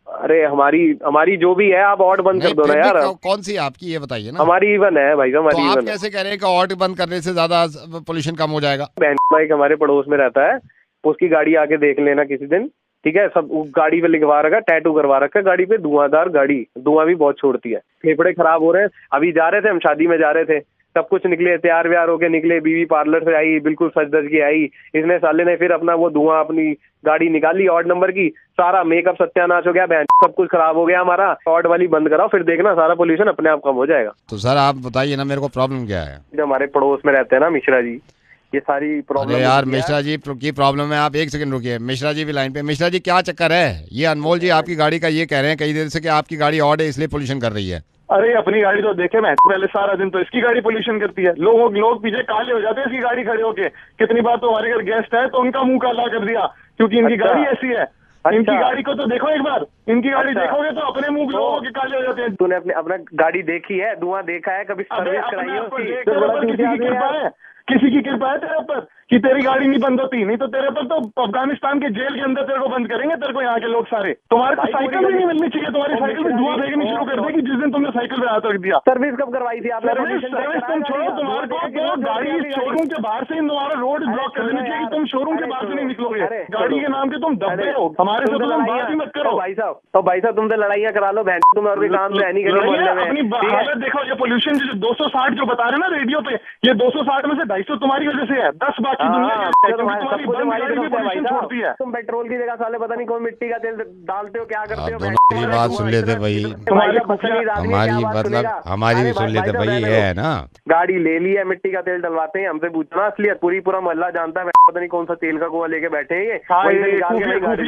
अरे हमारी जो भी है, आप ऑड बंद कर दो ना यार। कौन सी है आपकी, ये बताइए ना। हमारी इवन है भाई साहब, हमारी तो इवन। आप कैसे कह रहे हैं कि ऑड बंद करने से ज्यादा पोल्यूशन कम हो जाएगा? बाइक हमारे पड़ोस में रहता है, उसकी गाड़ी आके देख लेना किसी दिन, ठीक है? सब गाड़ी पे लिखवा रखा, टैटू करवा रखा है गाड़ी पे, धुआंधार गाड़ी, धुआं भी बहुत छोड़ती है, फेफड़े खराब हो रहे हैं। अभी जा रहे थे हम, शादी में जा रहे थे, सब कुछ निकले, तैयार व्यार होके निकले, बीवी पार्लर से आई, बिल्कुल सज धज के आई। इसने साले ने फिर अपना वो धुआं अपनी गाड़ी निकाली ऑड नंबर की, सारा मेकअप सत्यानाश हो गया, सब कुछ खराब हो गया हमारा। ऑड वाली बंद कराओ, फिर देखना सारा पोल्यूशन अपने आप कम हो जाएगा। तो सर आप बताइए ना, मेरे को प्रॉब्लम क्या है? जो हमारे पड़ोस में रहते हैं ना मिश्रा जी, ये सारी प्रॉब्लम। अरे यार मिश्रा जी की प्रॉब्लम है, आप एक सेकंड रुकिए। मिश्रा जी भी लाइन पे। मिश्रा जी क्या चक्कर है? ये अनमोल जी आपकी गाड़ी का ये कह रहे हैं कई देर से कि आपकी गाड़ी ऑड है इसलिए पोल्यूशन कर रही है। अरे अपनी गाड़ी तो देखे मैं पहले, सारा दिन तो इसकी गाड़ी पोल्यूशन करती है। लोग पीछे काले हो जाते हैं इसकी गाड़ी खड़े होके। कितनी बार तो हमारे घर गेस्ट है तो उनका मुंह काला कर दिया, क्योंकि इनकी गाड़ी ऐसी है। इनकी गाड़ी को तो देखो एक बार, इनकी गाड़ी देखोगे तो अपने मुंह लोगों के काले हो जाते हैं। तूने अपना गाड़ी देखी है, धुआं देखा है, कभी सर्विस कराई है उसकी? किसी की कृपा है तेरे ऊपर कि तेरी गाड़ी नहीं बंद होती? नहीं तो तेरे पर तो अफगानिस्तान के जेल के अंदर तेरे को बंद करेंगे, तेरे को यहाँ के लोग सारे। तुम्हारे को साइकिल भी नहीं मिलनी चाहिए, तुम्हारी साइकिल में धुआं फेंकनी शुरू कर देगी जिस दिन तुमने साइकिल पे हाथ रख दिया। सर्विस कब करवाई थी आपने? सर्विस तुम छोड़ो, तुम्हारे को तो गाड़ी शोरूम के बाहर से तुम्हारा रोड ब्लॉक कर देनी चाहिए, तुम शोरूम के बाहर से नहीं निकलोगे। गाड़ी के नाम पे तुम दबे हो, हमारे से तो तुम बात ही मत करो। भाई साहब तुमसे लड़ाइयाँ करा लो, बहन तुम और भी काम पे है नहीं करनी। अपनी हालत देखो, ये पोल्यूशन जो 260 जो बता रहे हैं ना रेडियो पे, ये 260 में से 250 तुम्हारी वजह से है, 10 बाकी दुनिया छोड़ती है। तुम पेट्रोल की जगह साले पता नहीं कौन मिट्टी का तेल डालते हो, क्या करते हो? मेरी बात सुन लेते भाई, हमारी भी सुन लेते भाई, ये है ना। गाड़ी ले ली है, मिट्टी का तेल डलवाते हैं, हमसे पूछना असलियत पूरा मोहल्ला जानता है, पता नहीं कौन सा तेल का कुआं लेके बैठे हैं ये।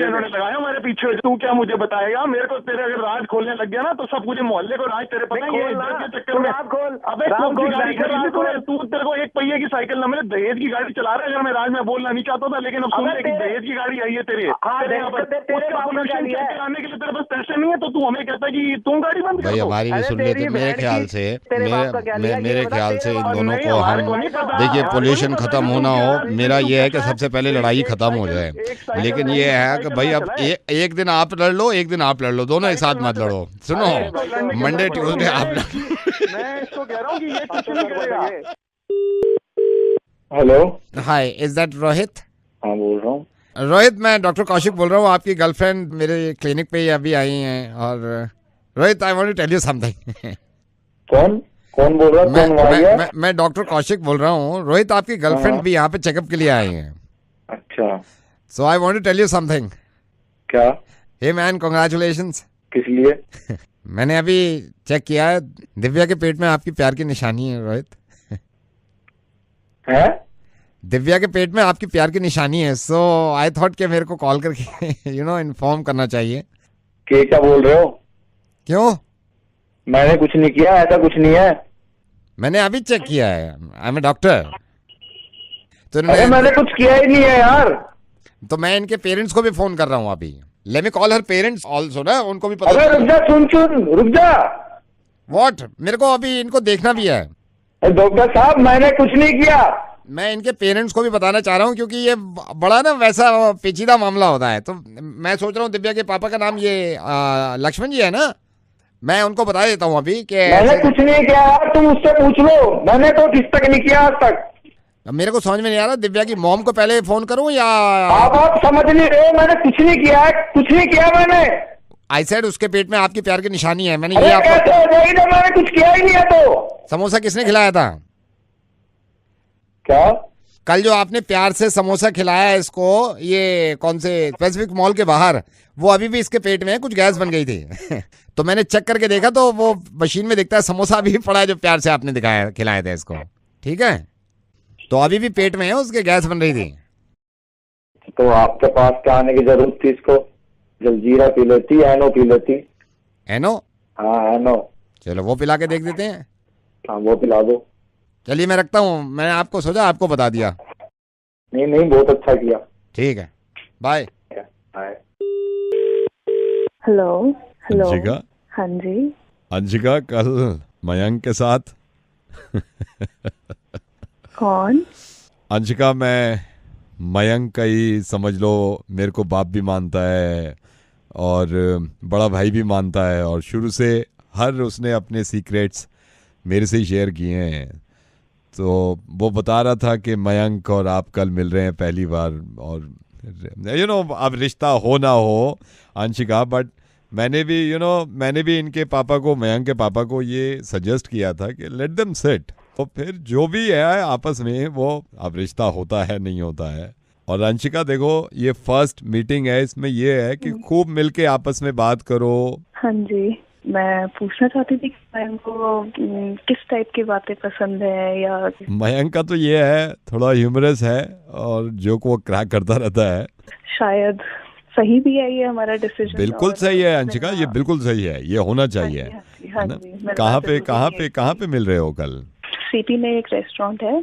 उन्होंने लगाया हमारे पीछे, तू क्या मुझे बताएगा? मेरे को तेरे अगर राज खोलने लग गया ना तो सब पूरे मोहल्ले को राज तेरे पता है चक्कर में। अबे कौन सी गाड़ी खरीदी तूने? तू तेरे को एक पहिए की साइकिल न मिले, दहेज की गाड़ी चला रहा है। अगर मैं राज में बोलना नहीं चाहता था, लेकिन अब सुन ले कि दहेज की गाड़ी आई है तेरे यहाँ पर, उसका पोल्यूशन चेक कराने के लिए तेरे पास पैसे नहीं है, तो तू हमें कहता है कि तुम गाड़ी बंद कर भाई दो। हमारी भी सुन लेते। मेरे ख्याल से इन दोनों को हम देखिए पोल्यूशन खत्म होना हो, मेरा ये है कि सबसे पहले लड़ाई खत्म हो जाए। लेकिन ये है कि भाई अब एक दिन आप लड़ लो, एक दिन आप लड़ लो, दोनों एक साथ मत लड़ो। सुनो, मंडे ट्यूसडे आप मैं इसको कह रहा हूँ कि ये कुछ नहीं करेगा। Hello, hi, is that Rohit? हाँ बोल रहा हूँ। रोहित, मैं डॉक्टर कौशिक बोल रहा हूँ। आपकी गर्लफ्रेंड मेरे क्लिनिक पे अभी आई हैं। और Rohit, I want to tell you something. कौन बोल रहा है? मैं डॉक्टर कौशिक बोल रहा हूँ। रोहित, आपकी गर्लफ्रेंड भी यहाँ पे चेकअप के लिए आई हैं। अच्छा, so I want to tell you something. क्या? Hey man, congratulations. किस लिए? मैंने अभी चेक किया है, दिव्या के पेट में आपकी प्यार की निशानी है रोहित। है? दिव्या के पेट में आपकी प्यार की निशानी है। सो आई थॉट कि मेरे को कॉल करके इन्फॉर्म करना चाहिए। क्या बोल रहे हो? क्यों? मैंने कुछ नहीं किया, ऐसा कुछ नहीं है। मैंने अभी चेक किया है, आई एम ए डॉक्टर। तो अरे मैंने कुछ किया ही नहीं है यार। तो मैं इनके पेरेंट्स को भी फोन कर रहा हूँ अभी। Let me call her parents also ना, उनको भी पता। अरे रुक जा, सुन रुक जा। व्हाट? मेरे को अभी इनको देखना भी है। डॉक्टर साहब, मैंने कुछ नहीं किया। मैं इनके पेरेंट्स को भी बताना चाह रहा हूँ, क्योंकि ये बड़ा ना वैसा पेचीदा मामला होता है। तो मैं सोच रहा हूँ दिव्या के पापा का नाम ये लक्ष्मण जी है ना, मैं उनको बता देता हूँ अभी कि मैंने कुछ नहीं किया यार, तुम उससे पूछ लो। मैंने तो किस तक नहीं किया आज तक। मेरे को समझ में नहीं आ रहा, दिव्या की मॉम को पहले फोन करूं या आप समझ नहीं रहे। मैंने कुछ नहीं किया है, कुछ नहीं किया मैंने। आई सेड उसके पेट में आपकी प्यार की निशानी है। मैंने अरे ये आपको कैसे हो जाएगी जब मैंने कुछ किया ही नहीं है तो? समोसा किसने खिलाया था? क्या? कल जो आपने प्यार से समोसा खिलाया है इसको, ये कौन से पैसिफिक मॉल के बाहर, वो अभी भी इसके पेट में है, कुछ गैस बन गई थी। तो मैंने चेक करके देखा तो वो मशीन में दिखता है समोसा अभी भी पड़ा है जो प्यार से आपने दिखाया खिलाए थे इसको। ठीक है, तो अभी भी पेट में है, उसके गैस बन रही थी। तो आपके पास क्या आने की जरूरत थी? इसको जलजीरा पी लेती, एनो पी लेती। एनो? हाँ एनो। चलो वो पिला के देख देते हैं। हाँ वो पिला दो। चलिए मैं रखता हूँ, मैंने आपको सोचा आपको बता दिया। नहीं बहुत अच्छा किया। ठीक है, बाय। हेलो। अंशिका? हाँ जी। अंशिका, कल मयंक के साथ कौन? अंशिका, मैं मयंक का ही समझ लो, मेरे को बाप भी मानता है और बड़ा भाई भी मानता है, और शुरू से हर उसने अपने सीक्रेट्स मेरे से ही शेयर किए हैं। तो वो बता रहा था कि मयंक और आप कल मिल रहे हैं पहली बार, और अब रिश्ता हो ना हो अंशिका, बट मैंने भी इनके पापा को, मयंक के पापा को ये सजेस्ट किया था कि लेट देम सेट, तो फिर जो भी है आपस में वो अब रिश्ता होता है नहीं होता है। और अंशिका देखो, ये फर्स्ट मीटिंग है, इसमें ये है कि खूब मिलके आपस में बात करो। हाँ जी, मैं पूछना चाहती थी कि मयंक को किस टाइप की बातें पसंद है, या मयंक का तो ये है, थोड़ा ह्यूमरस है और जो को वो क्रैक करता रहता है। शायद सही भी है ये हमारा डिसीजन। बिल्कुल सही है अंशिका, ये बिल्कुल सही है, ये होना चाहिए। कहाँ पे मिल रहे हो कल? सीपी में एक रेस्टोरेंट है।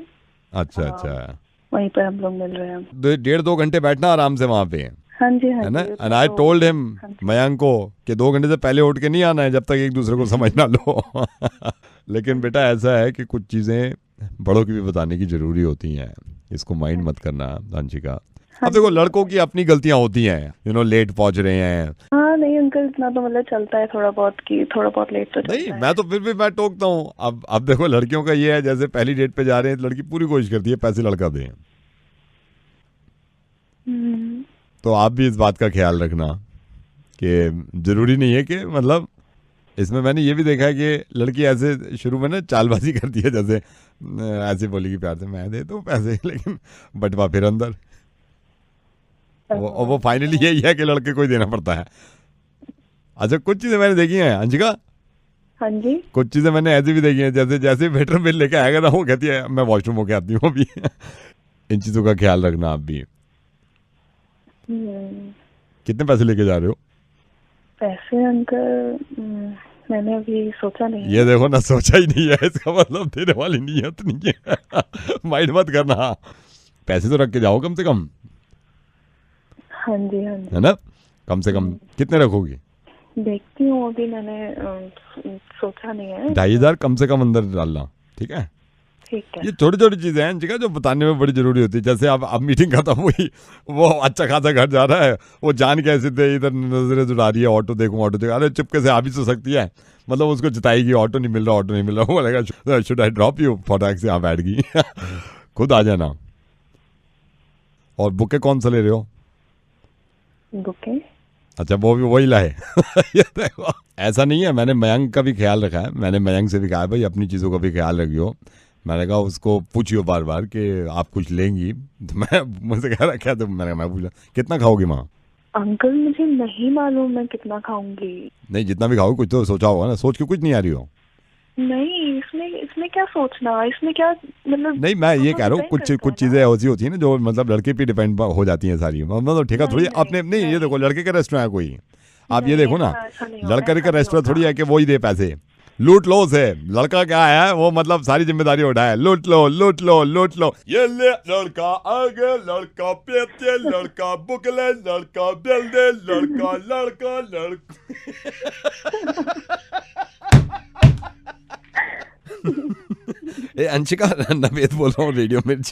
अच्छा, वहीं पर हम लोग मिल रहे हैं। 1.5-2 घंटे बैठना आराम से वहाँ पे, हाँ जी, है ना। And I told him, Mayank को, कि 2 घंटे से पहले उठ के नहीं आना है जब तक एक दूसरे को समझ ना लो। लेकिन बेटा ऐसा है कि कुछ चीजें बड़ों की भी बताने की जरूरी होती हैं, इसको माइंड मत करना अंशिका। अब देखो, लड़कों की अपनी गलतियां होती हैं, लेट पहुंच रहे हैं। हाँ नहीं अंकल, इतना तो मतलब चलता है थोड़ा बहुत लेट तो नहीं, मैं तो फिर भी मैं टोकता हूँ। अब देखो, लड़कियों का ये है, जैसे पहली डेट पे जा रहे हैं, लड़की पूरी कोशिश करती है पैसे लड़का दे। तो आप भी इस बात का ख्याल रखना कि जरूरी नहीं है कि मतलब, इसमें मैंने ये भी देखा है कि लड़की ऐसे शुरू में ना चालबाजी करती है, जैसे ऐसे बोलेगी प्यार से, मैं दे दूं पैसे, लेकिन बटवा फिर अंदर वो फाइनली यही है कि लड़के को ही देना पड़ता है। अच्छा, कुछ चीजें मैंने देखी हैं अंशिका। हाँ जी। कुछ चीजें मैंने ऐसी भी देखी हैं, जैसे वेटर बिल लेके आएगा ना, वो कहती है मैं वॉशरूम होके आती हूँ अभी। इन चीजों का ख्याल रखना आप भी। कितने पैसे लेके जा रहे हो? पैसे अंकल मैंने अभी सोचा नहीं। ये देखो ना, सोचा ही नहीं है, इसका मतलब देने वाली नीयत नहीं है। माइंड मत करना। पैसे तो रख के जाओ कम से कम, हाँ जी हाँ जी। है ना? कम से कम कितने रखोगी? देखती हूँ, अभी मैंने सोचा नहीं है। 2,500 कम से कम अंदर डालना, ठीक है? ठीक है। ये छोटी छोटी चीजें हैं जिनका जो बताने में बड़ी जरूरी होती है। जैसे अब मीटिंग खत्म हुई, वो अच्छा खासा घर जा रहा है, वो जान के ऐसे थे इधर नजरें जुड़ा रही है, ऑटो देखूं ऑटो देखूं, अरे चुपके से आ भी तो सकती है, मतलब उसको जताएगी ऑटो नहीं मिल रहा ऑटो नहीं मिल रहा, वो बोलेगा शुड आई ड्रॉप यू, फटाक से यहाँ बैठ गई। खुद आ जाना। और बुके कौन सा ले रहे हो? बुके? अच्छा वो भी वही लाए। ये देखो ऐसा नहीं है, मैंने मयंक का भी ख्याल रखा है, मैंने मयंक से भी कहा भाई अपनी चीज़ों का भी ख्याल रखियो। मैंने कहा उसको पूछियो बार बार कि आप कुछ लेंगी, तो मैं मुझसे कह रहा क्या, तो मैं पूछा कितना खाओगी माँ? अंकल मुझे नहीं मालूम मैं कितना खाऊंगी। नहीं जितना भी खाओगे कुछ तो सोचा होगा ना, सोच के कुछ नहीं आ रही हो? नहीं इसमें क्या सोचना, इसमें क्या मतलब। नहीं मैं ये कह रहा हूँ कुछ चीज़ें ऐसी होती है ना जो मतलब लड़के पे डिपेंड हो जाती हैं सारी, मतलब ठेका थोड़ी अपने नहीं। ये देखो लड़के का रेस्टोरेंट है कोई, आप ये देखो ना, लड़के का रेस्टोरेंट थोड़ी है कि वो ही दे पैसे, लूट लो से। लड़का क्या है वो मतलब सारी जिम्मेदारी उठाए, लूट लो लूट लो लूट लो। ये ले लड़का आगे, लड़का पीछे, लड़का बुकले, लड़का बिल दे, लड़का लड़का लड़का। ए अंशिका, नवेद बोल रहा हूँ रेडियो मिर्ची।